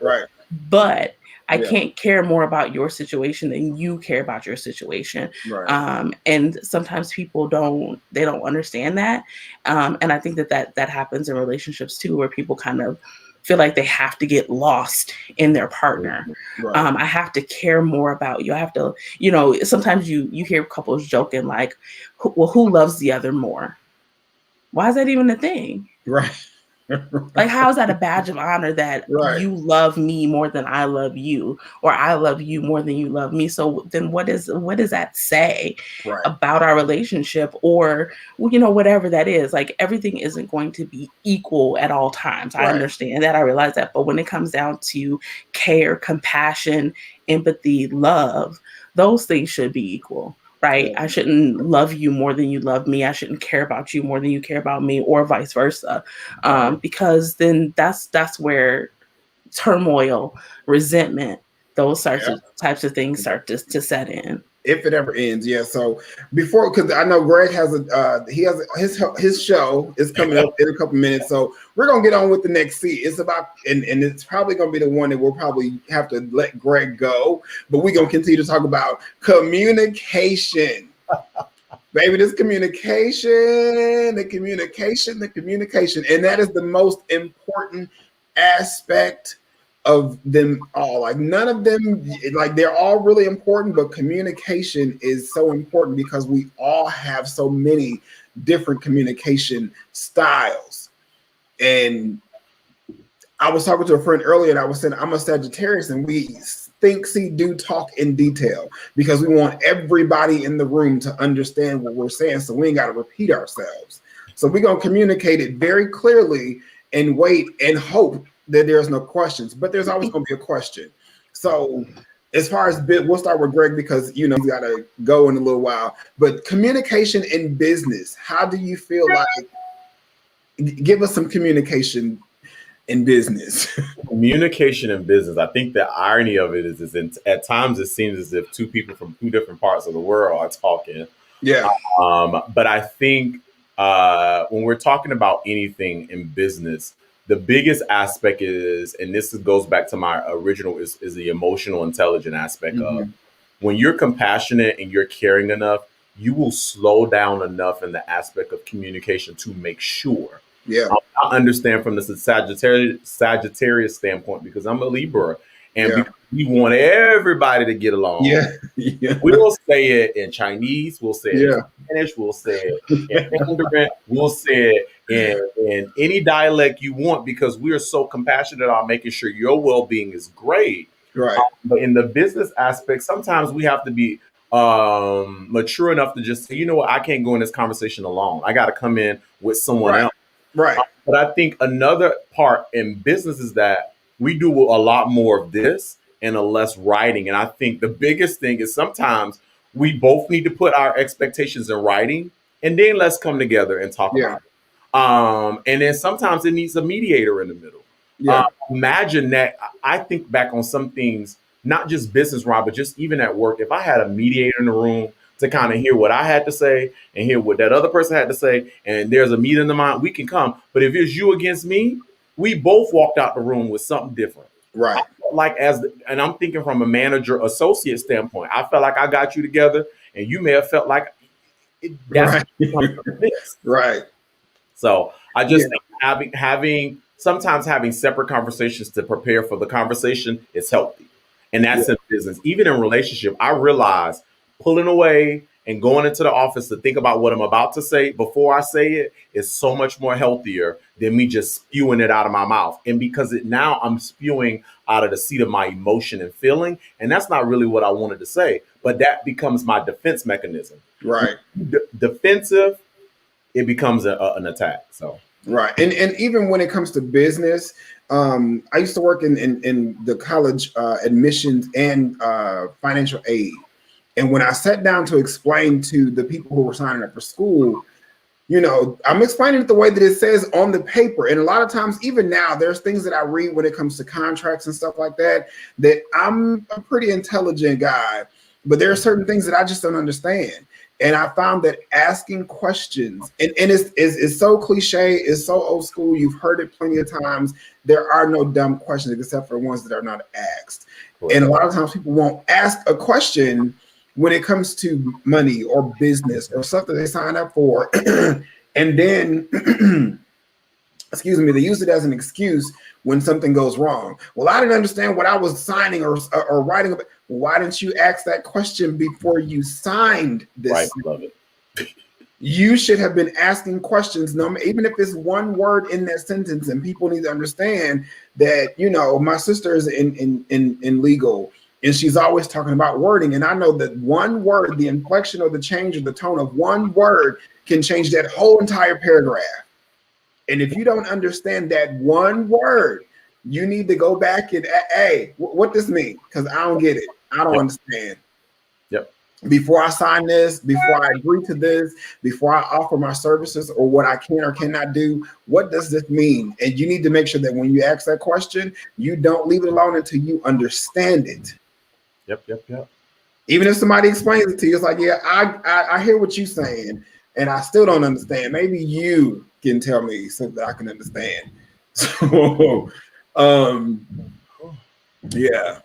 But I can't care more about your situation than you care about your situation. Right. And sometimes people don't understand that. And I think that happens in relationships too, where people kind of feel like they have to get lost in their partner. Right. I have to care more about you. I have to, sometimes you hear couples joking like, well, who loves the other more? Why is that even a thing? Right. Like, how is that a badge of honor that you love me more than I love you, or I love you more than you love me? So then what does that say about our relationship, or, whatever that is? Like, everything isn't going to be equal at all times. I understand that. I realize that. But when it comes down to care, compassion, empathy, love, those things should be equal. Right. I shouldn't love you more than you love me. I shouldn't care about you more than you care about me, or vice versa. Because then that's where turmoil, resentment, those types of things start to set in. If it ever ends, yeah. So before, because I know Greg has his show is coming up in a couple minutes, so we're gonna get on with the next seat. It's about and it's probably gonna be the one that we'll probably have to let Greg go, but we're gonna continue to talk about communication. Baby, this communication, the communication, and that is the most important aspect of them all. Like, none of them, like, they're all really important, but communication is so important because we all have so many different communication styles. And I was talking to a friend earlier, and I was saying I'm a Sagittarius, and we think, see, do, talk in detail because we want everybody in the room to understand what we're saying, so we ain't got to repeat ourselves. So we're gonna communicate it very clearly and wait and hope that there's no questions, but there's always going to be a question. So as far as we'll start with Greg because, he's got to go in a little while, but communication in business, how do you feel like, give us some communication in business. Communication in business. I think the irony of it is at times it seems as if two people from two different parts of the world are talking. Yeah. But I think when we're talking about anything in business, the biggest aspect is, and this goes back to my original, is the emotional intelligence aspect of when you're compassionate and you're caring enough, you will slow down enough in the aspect of communication to make sure. Yeah. I understand from the Sagittarius standpoint because I'm a Libra, and because we want everybody to get along. Yeah. We'll say it in Chinese, we'll say it in Spanish, we'll say it in Mandarin, we'll say it in any dialect you want because we are so compassionate about making sure your well-being is great. Right. But in the business aspect, sometimes we have to be mature enough to just say, you know what, I can't go in this conversation alone. I got to come in with someone else. Right. But I think another part in business is that we do a lot more of this and a less writing. And I think the biggest thing is sometimes we both need to put our expectations in writing and then let's come together and talk about it. And then sometimes it needs a mediator in the middle. Imagine that. I think back on some things, not just business, Rob, but just even at work. If I had a mediator in the room to kind of hear what I had to say and hear what that other person had to say, and there's a meeting in the mind, we can come. But if it's you against me, we both walked out the room with something different. Right. And I'm thinking from a manager associate standpoint, I felt like I got you together and you may have felt like that's right. So I just think sometimes having separate conversations to prepare for the conversation is healthy. And that's in business. Even in relationship, I realize pulling away and going into the office to think about what I'm about to say before I say it is so much more healthier than me just spewing it out of my mouth. And because now I'm spewing out of the seat of my emotion and feeling, and that's not really what I wanted to say, but that becomes my defense mechanism. Right. Defensive, it becomes an attack. So right, and even when it comes to business, I used to work in the college admissions and financial aid, and when I sat down to explain to the people who were signing up for school, you know, I'm explaining it the way that it says on the paper. And a lot of times, even now, there's things that I read when it comes to contracts and stuff like that, that I'm a pretty intelligent guy, but there are certain things that I just don't understand. And I found that asking questions, and it's so cliche, it's so old school, you've heard it plenty of times. There are no dumb questions except for ones that are not asked. Right. And a lot of times people won't ask a question when it comes to money or business or something they sign up for. And then, excuse me, they use it as an excuse when something goes wrong. Well, I didn't understand what I was signing or writing about. Why didn't you ask that question before you signed this? Right, love it. You should have been asking questions, even if it's one word in that sentence, and people need to understand that, you know, my sister is in legal, and she's always talking about wording. And I know that one word, the inflection or the change or the tone of one word can change that whole entire paragraph. And if you don't understand that one word, you need to go back and, hey, what this mean? Because I don't get it. I don't understand. Yep. Before I sign this, before I agree to this, before I offer my services or what I can or cannot do, what does this mean? And you need to make sure that when you ask that question, you don't leave it alone until you understand it. Yep. Even if somebody explains it to you, it's like, yeah, I hear what you're saying, and I still don't understand. Maybe you can tell me so that I can understand. So, yeah.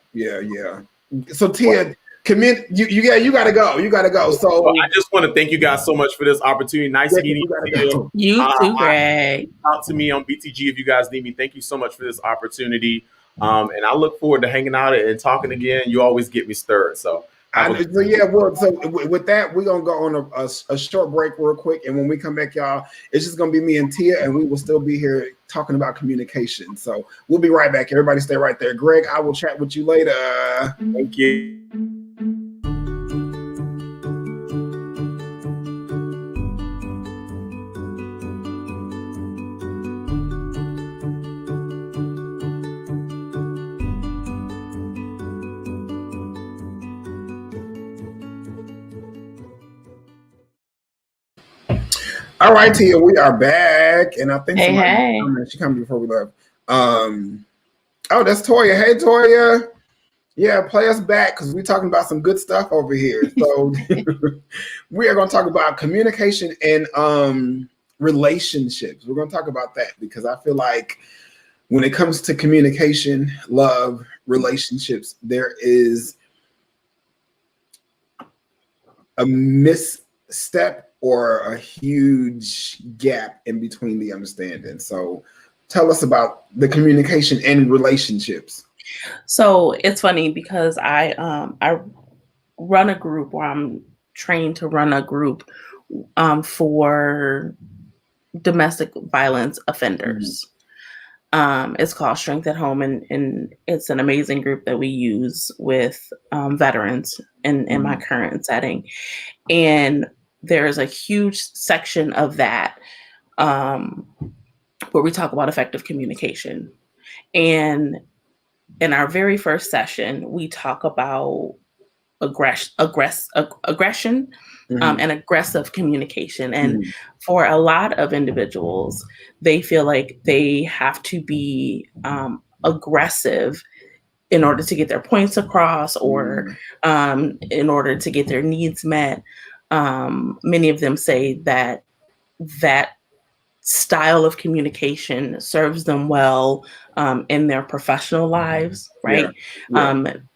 So Tia, you gotta go. So I just want to thank you guys so much for this opportunity. Nice meeting you. You too, Greg. Out to me on BTG if you guys need me. Thank you so much for this opportunity. And I look forward to hanging out and talking again. You always get me stirred. So with that, we're gonna go on a short break real quick, and when we come back, y'all, it's just gonna be me and Tia, and we will still be here talking about communication. So we'll be right back. Everybody stay right there. Greg, I will chat with you later. Thank you. All right, Tia, we are back, and I think she coming before we left. Oh, that's Toya. Hey, Toya. Yeah, play us back because we're talking about some good stuff over here. So we are going to talk about communication and relationships. We're going to talk about that because I feel like when it comes to communication, love, relationships, there is a misstep or a huge gap in between the understanding. So tell us about the communication and relationships. So it's funny because I run a group, or I'm trained to run a group for domestic violence offenders. It's called Strength at Home, and it's an amazing group that we use with veterans in my current setting. And there's a huge section of that where we talk about effective communication. And in our very first session, we talk about aggression and aggressive communication. And for a lot of individuals, they feel like they have to be aggressive in order to get their points across or in order to get their needs met. Many of them say that style of communication serves them well in their professional lives, right?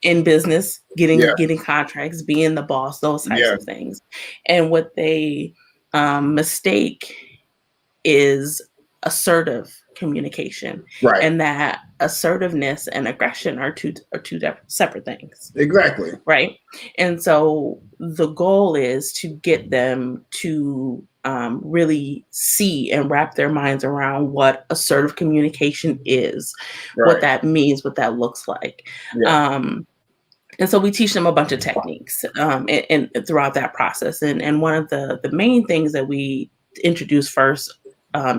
In business, getting contracts, being the boss, those types of things. And what they mistake is assertive communication, Right. and that assertiveness and aggression are two separate things. Exactly. Right. And so the goal is to get them to really see and wrap their minds around what assertive communication is, Right. what that means, what that looks like. Yeah. And so we teach them a bunch of techniques and throughout that process. And one of the main things that we introduce first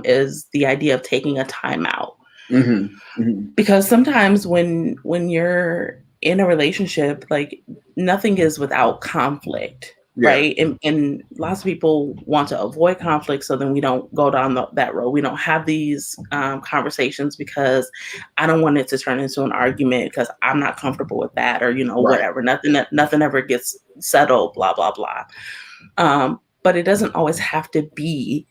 is the idea of taking a timeout. Mm-hmm. Mm-hmm. Because sometimes when you're in a relationship, like nothing is without conflict, Yeah. right? And lots of people want to avoid conflict, so then we don't go down that road. We don't have these conversations because I don't want it to turn into an argument because I'm not comfortable with that, or Right. whatever. Nothing ever gets settled. Blah blah blah. But it doesn't always have to be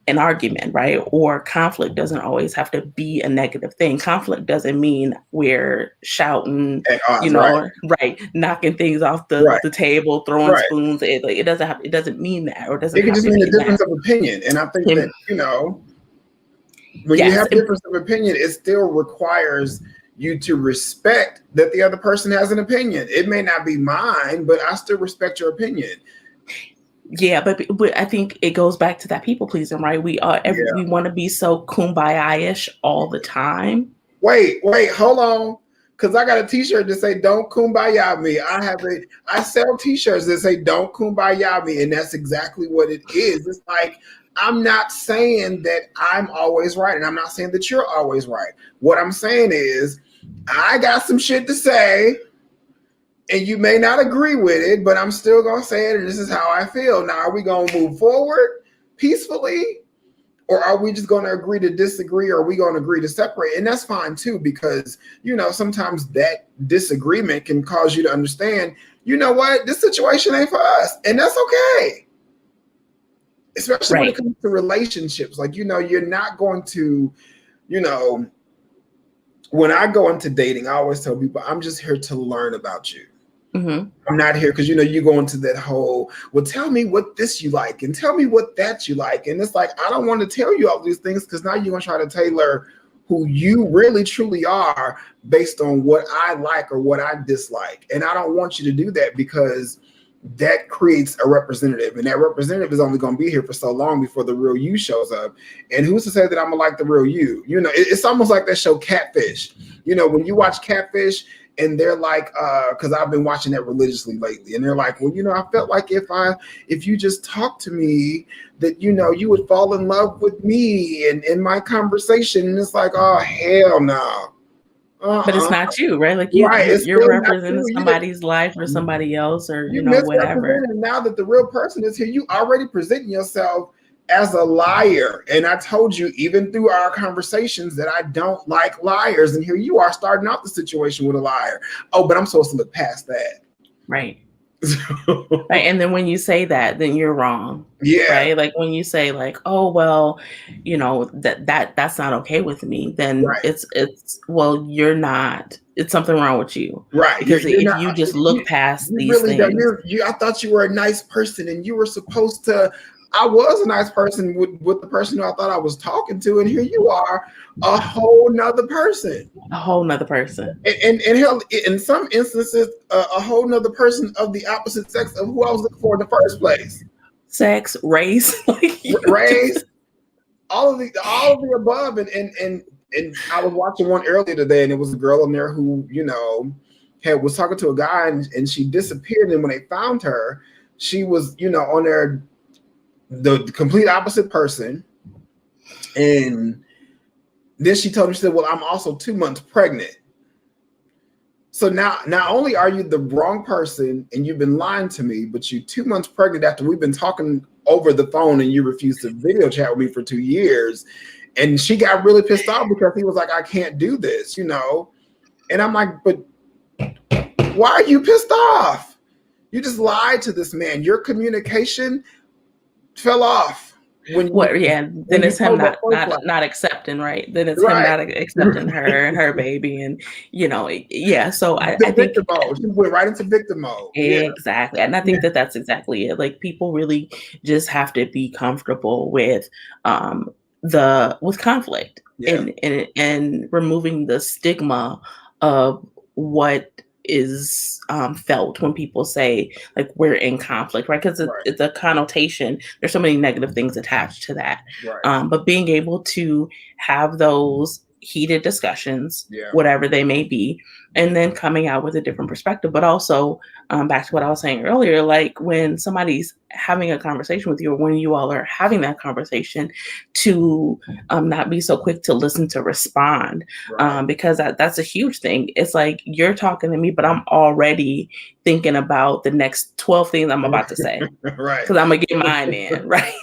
an argument, right? Or conflict doesn't always have to be a negative thing. Conflict doesn't mean we're shouting, At odds, right, knocking things off the table, throwing Right. spoons. It doesn't mean that, or doesn't. It can have just to mean a mean difference that. of opinion, and I think that when you Yes. have difference of opinion, it still requires you to respect that the other person has an opinion. It may not be mine, but I still respect your opinion. Yeah, but I think it goes back to that people pleasing, right? We want to be so kumbaya-ish all the time. Wait, hold on. Because I got a t-shirt that say "Don't kumbaya me." I sell t-shirts that say "Don't kumbaya me," and that's exactly what it is. It's like, I'm not saying that I'm always right, and I'm not saying that you're always right. What I'm saying is, I got some shit to say, and you may not agree with it, but I'm still gonna say it, and this is how I feel. Now, are we gonna move forward peacefully? Or are we just going to agree to disagree, or are we going to agree to separate? And that's fine too, because, sometimes that disagreement can cause you to understand, you know what, this situation ain't for us. And that's okay. Especially when it comes to relationships. Like, you're not going to, when I go into dating, I always tell people, I'm just here to learn about you. Mm-hmm. I'm not here because, you go into that whole, well, tell me what this you like and tell me what that you like. And it's like, I don't want to tell you all these things because now you're going to try to tailor who you really truly are based on what I like or what I dislike. And I don't want you to do that, because that creates a representative, and that representative is only going to be here for so long before the real you shows up. And who's to say that I'm gonna like the real you? It's almost like that show Catfish. When you watch Catfish, and they're like, because I've been watching that religiously lately, and they're like, well, I felt like if you just talk to me, that you would fall in love with me and in my conversation. And it's like, oh, hell no. But it's not you, right? Like you're representing somebody's life or somebody else, or whatever. Now that the real person is here, you already present yourself as a liar. And I told you, even through our conversations, that I don't like liars. And here you are starting out the situation with a liar. Oh, but I'm supposed to look past that. Right. Right. And then when you say that, then you're wrong. Yeah. Right. Like when you say like, oh, well, that's not okay with me, then it's well, you're not. It's something wrong with you. Right. Because if you just look past these things. I thought you were a nice person, and you were supposed to. I was a nice person with the person who I thought I was talking to, and here you are, a whole nother person. A whole nother person. And hell, in some instances, a whole nother person of the opposite sex of who I was looking for in the first place. Sex, race, race, all of the above. And I was watching one earlier today, and it was a girl in there who, was talking to a guy, and she disappeared. And when they found her, she was, on there, the complete opposite person. And then she told me, she said, well, I'm also 2 months pregnant. So now, not only are you the wrong person and you've been lying to me, but you're 2 months pregnant after we've been talking over the phone, and you refused to video chat with me for 2 years. And she got really pissed off because he was like, I can't do this, And I'm like, but why are you pissed off? You just lied to this man. Your communication fell off. Then it's him not accepting, right? Then it's him not accepting her and her baby, and So I think victim mode. She went right into victim mode. Exactly, and I think that's exactly it. Like people really just have to be comfortable with conflict, Yeah. and removing the stigma of what is felt when people say like we're in conflict, right? Because Right. it's a connotation. There's so many negative things attached to that. Right. But being able to have those heated discussions, Yeah. whatever they may be, and then coming out with a different perspective, but also back to what I was saying earlier, like when somebody's having a conversation with you, or when you all are having that conversation, to not be so quick to listen to respond, Right. because that's a huge thing. It's like you're talking to me, but I'm already thinking about the next 12 things I'm about to say. Right. Because I'm gonna get mine in, right?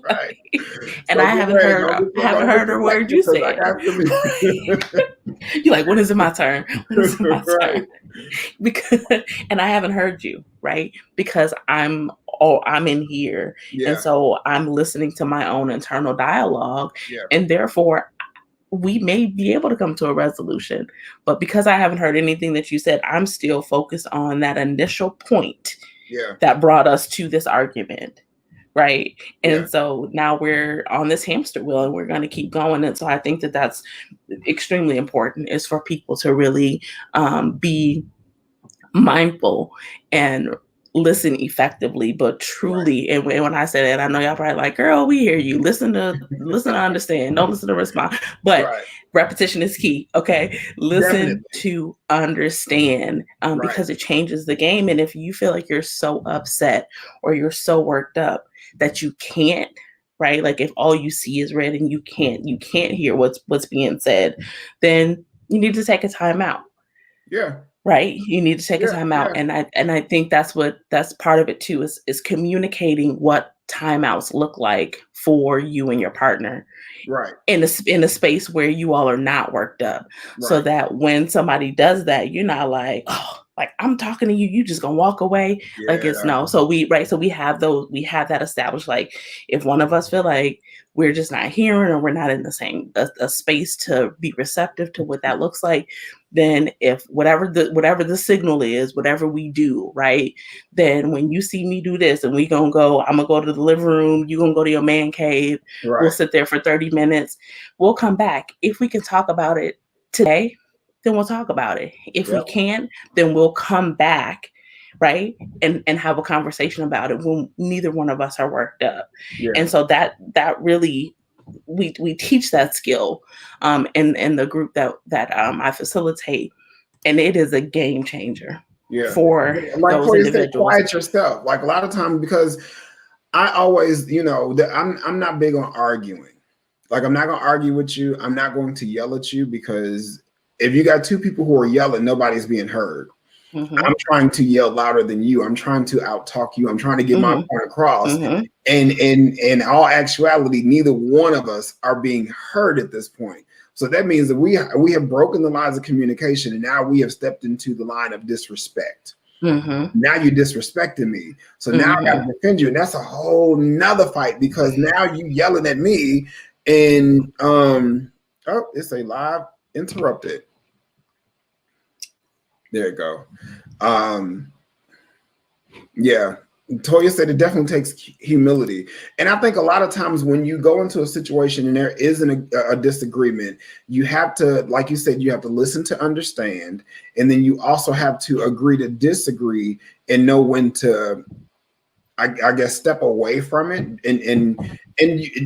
Right. And So I haven't heard a word you said. You're like, when is it my turn? When is it my Right. turn? Because, and I haven't heard you, right? Because I'm in here, Yeah. and so I'm listening to my own internal dialogue, Yeah. and therefore we may be able to come to a resolution. But because I haven't heard anything that you said, I'm still focused on that initial point Yeah. that brought us to this argument. Right. And Yeah. so now we're on this hamster wheel and we're going to keep going. And so I think that that's extremely important, is for people to really be mindful and listen effectively, but truly. Right. And when I say that, I know y'all probably like, girl, we hear you. Listen to understand. Don't listen to respond. But right. Repetition is key. Okay. Listen Definitely. To understand, right. Because it changes the game. And if you feel like you're so upset or you're so worked up that you can't, right? Like if all you see is red and you can't hear what's being said, then you need to take a time out. Yeah. Right. You need to take a time out. Yeah. And I think that's part of it too, is communicating what timeouts look like for you and your partner. Right. In a space where you all are not worked up. Right. So that when somebody does that, you're not like, oh, like I'm talking to you, you just gonna walk away. Yeah. Like it's no. So we have that established. Like if one of us feel like we're just not hearing, or we're not in the same a space to be receptive to what that looks like, then if whatever the signal is, whatever we do, right, then when you see me do this and I'm gonna go to the living room, you're gonna go to your man cave, right. We'll sit there for 30 minutes, we'll come back. If we can talk about it today, then we'll talk about it. If we can't, then we'll come back, right, and have a conversation about it when neither one of us are worked up. Yeah. And so that really we teach that skill in the group that I facilitate, and it is a game changer. Yeah. For like those individuals. Quiet yourself. Like a lot of times, because I always, I'm not big on arguing. Like I'm not going to argue with you. I'm not going to yell at you, because if you got two people who are yelling, nobody's being heard. Mm-hmm. I'm trying to yell louder than you. I'm trying to out-talk you. I'm trying to get my point across. Mm-hmm. And in all actuality, neither one of us are being heard at this point. So that means that we have broken the lines of communication, and now we have stepped into the line of disrespect. Mm-hmm. Now you're disrespecting me. So now I got to defend you. And that's a whole nother fight, because now you yelling at me and it's a live interrupted. There you go. Yeah. Toya said it definitely takes humility. And I think a lot of times when you go into a situation and there isn't a disagreement, you have to, like you said, you have to listen to understand. And then you also have to agree to disagree and know when to, I guess, step away from it. And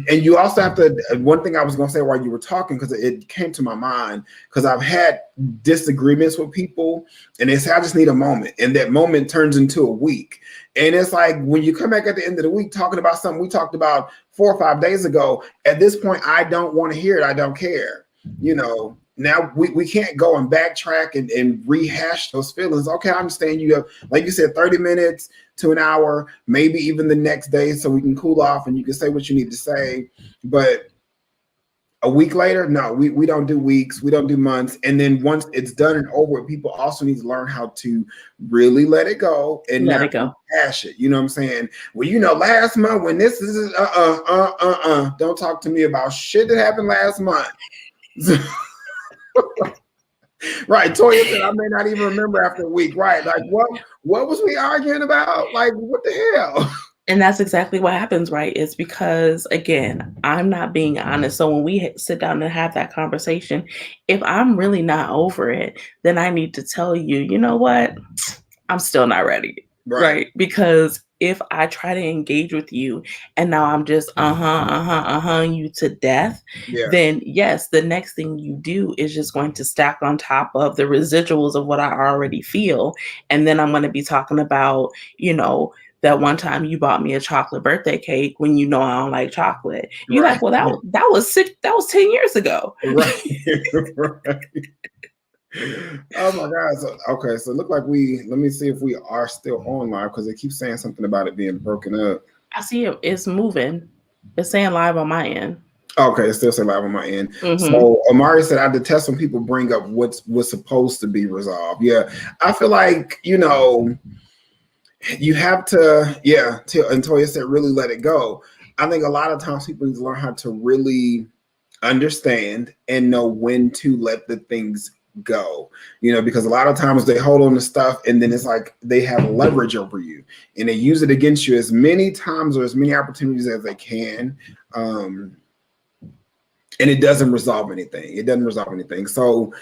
you also have to, one thing I was going to say while you were talking, because it came to my mind, because I've had disagreements with people and they say, I just need a moment. And that moment turns into a week. And it's like, when you come back at the end of the week talking about something we talked about 4 or 5 days ago, at this point, I don't want to hear it. I don't care. Now we can't go and backtrack and rehash those feelings. Okay, I understand you have, like you said, 30 minutes to an hour, maybe even the next day, so we can cool off and you can say what you need to say. But a week later, no, we don't do weeks, we don't do months. And then once it's done and over, people also need to learn how to really let it go and let it go. Hash it. You know what I'm saying? Well, last month when this is don't talk to me about shit that happened last month. Right. Toya said I may not even remember after a week. Right. Like what was we arguing about? Like, what the hell? And that's exactly what happens, right? It's because, again, I'm not being honest. So when we sit down and have that conversation, if I'm really not over it, then I need to tell you, you know what? I'm still not ready, Right. right? Because if I try to engage with you and now I'm just you to death, Yeah. then yes, the next thing you do is just going to stack on top of the residuals of what I already feel. And then I'm going to be talking about, that one time you bought me a chocolate birthday cake when you know I don't like chocolate. You're Right. like, well, that was 10 years ago. Right. Right. Oh my God. So, okay. So it look like let me see if we are still online because they keep saying something about it being broken up. I see it's moving. It's saying live on my end. Okay, it still say live on my end. Mm-hmm. So Amari said, I detest when people bring up what's supposed to be resolved. Yeah. I feel like, you have to, and Toya said, really let it go. I think a lot of times people need to learn how to really understand and know when to let the things go, because a lot of times they hold on to stuff and then it's like they have leverage over you and they use it against you as many times or as many opportunities as they can. And it doesn't resolve anything. So,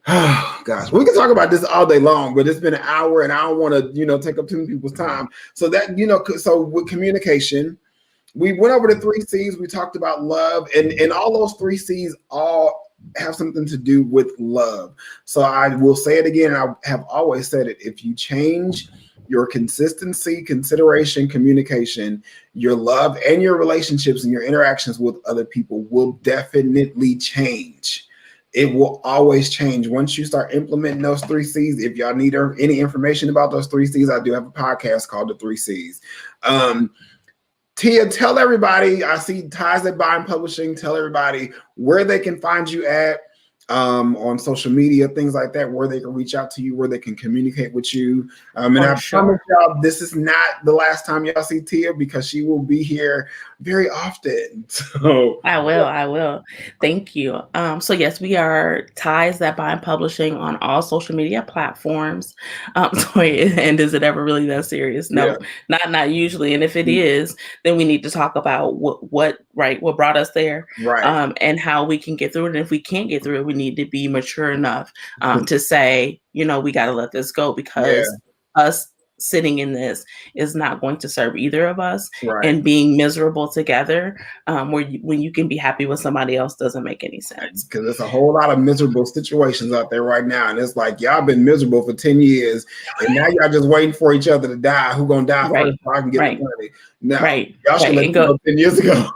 oh gosh, we can talk about this all day long, but it's been an hour and I don't want to, take up too many people's time. So that, so with communication, we went over the 3 C's. We talked about love, and all those 3 C's all have something to do with love. So I will say it again. I have always said it. If you change your consistency, consideration, communication, your love, and your relationships and your interactions with other people will definitely change. It will always change once you start implementing those 3 C's. If y'all need any information about those 3 C's, I do have a podcast called The 3 C's. Tia, tell everybody, I see Ties That Bind Publishing, tell everybody where they can find you at on social media, things like that, where they can reach out to you, where they can communicate with you. And I promise y'all, this is not the last time y'all see Tia because she will be here very often. So I will. Thank you. So yes, we are Ties That Bind Publishing on all social media platforms. And is it ever really that serious? No, not usually. And if it is, then we need to talk about what brought us there, right. And how we can get through it. And if we can't get through it, we need to be mature enough to say, we got to let this go because us sitting in this is not going to serve either of us, and being miserable together when you can be happy with somebody else doesn't make any sense. Because there's a whole lot of miserable situations out there right now, and it's like y'all been miserable for 10 years and now y'all just waiting for each other to die. Who gonna die first so I can get the money? Now y'all should let go 10 years ago.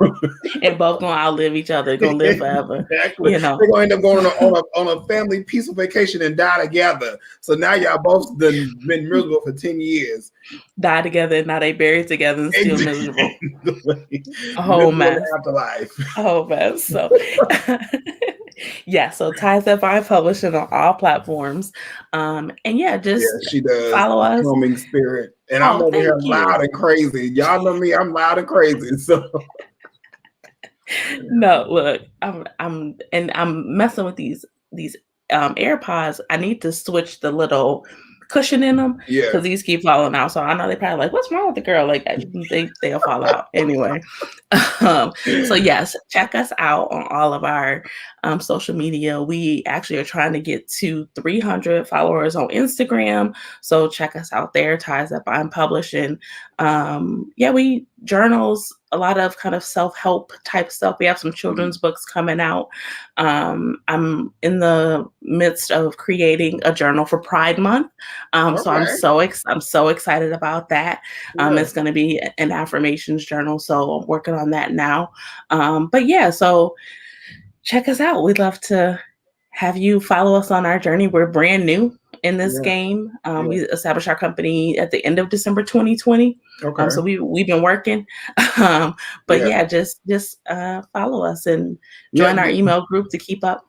And both gonna outlive each other, gonna live forever. Exactly. They're gonna end up going on a family peaceful vacation and die together. So now y'all both been miserable for 10 years. Die together and now they buried together and still miserable. A whole mess. Afterlife. A whole mess. So so Ties That Bind Publishing on all platforms. She does. Follow us. Calming spirit. And I'm over here loud and crazy. Y'all know me, I'm loud and crazy. So no, look, I'm messing with these AirPods. I need to switch the little cushion in them because these keep falling out. So I know they probably like, what's wrong with the girl? Like they'll fall out anyway. So yes, check us out on all of our social media. We actually are trying to get to 300 followers on Instagram. So check us out there. Ties That Bind Publishing. We journals, a lot of kind of self-help type stuff. We have some children's books coming out. I'm in the midst of creating a journal for Pride Month. So I'm so excited about that. It's going to be an affirmations journal. So I'm working on that now. So check us out. We'd love to have you follow us on our journey. We're brand new in this game. We established our company at the end of December 2020. So we've been working. Just follow us and join our email group to keep up.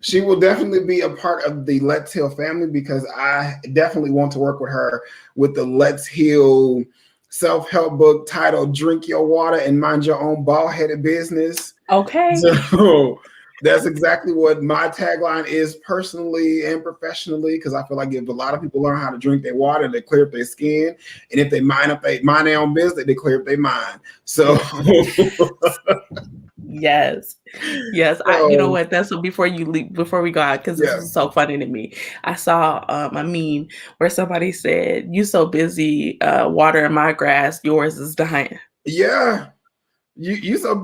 She will definitely be a part of the Let's Heal family because I definitely want to work with her with the Let's Heal self-help book titled Drink Your Water and Mind Your Own Bald-Headed Business. Okay. So That's exactly what my tagline is personally and professionally, because I feel like if a lot of people learn how to drink their water, they clear up their skin. And if they mind their own business, they clear up their mind. So Yes. Yes. You know what? That's what, before you leave, before we go out, because this yeah. was so funny to me. I saw a meme where somebody said, "You so busy watering my grass, yours is dying." Yeah. You so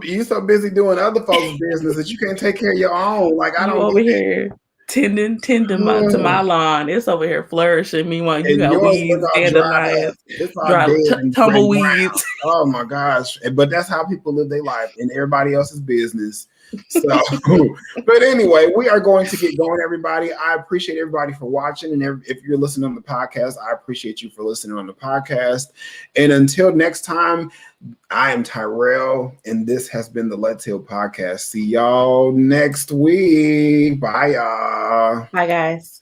busy doing other folks' business that you can't take care of your own. Like, I You don't over get it. here tending to my lawn. It's over here flourishing. Meanwhile, you And got yours look weeds, all dried up. dandelions, It's all dead and tumbleweeds. brown. Oh my gosh. But that's how people live their life in everybody else's business. So, but anyway, we are going to get going, everybody. I appreciate everybody for watching. And if you're listening on the podcast, I appreciate you for listening on the podcast. And until next time, I am Tyrell, and this has been the Let's Heal podcast. See y'all next week. Bye, y'all. Bye, guys.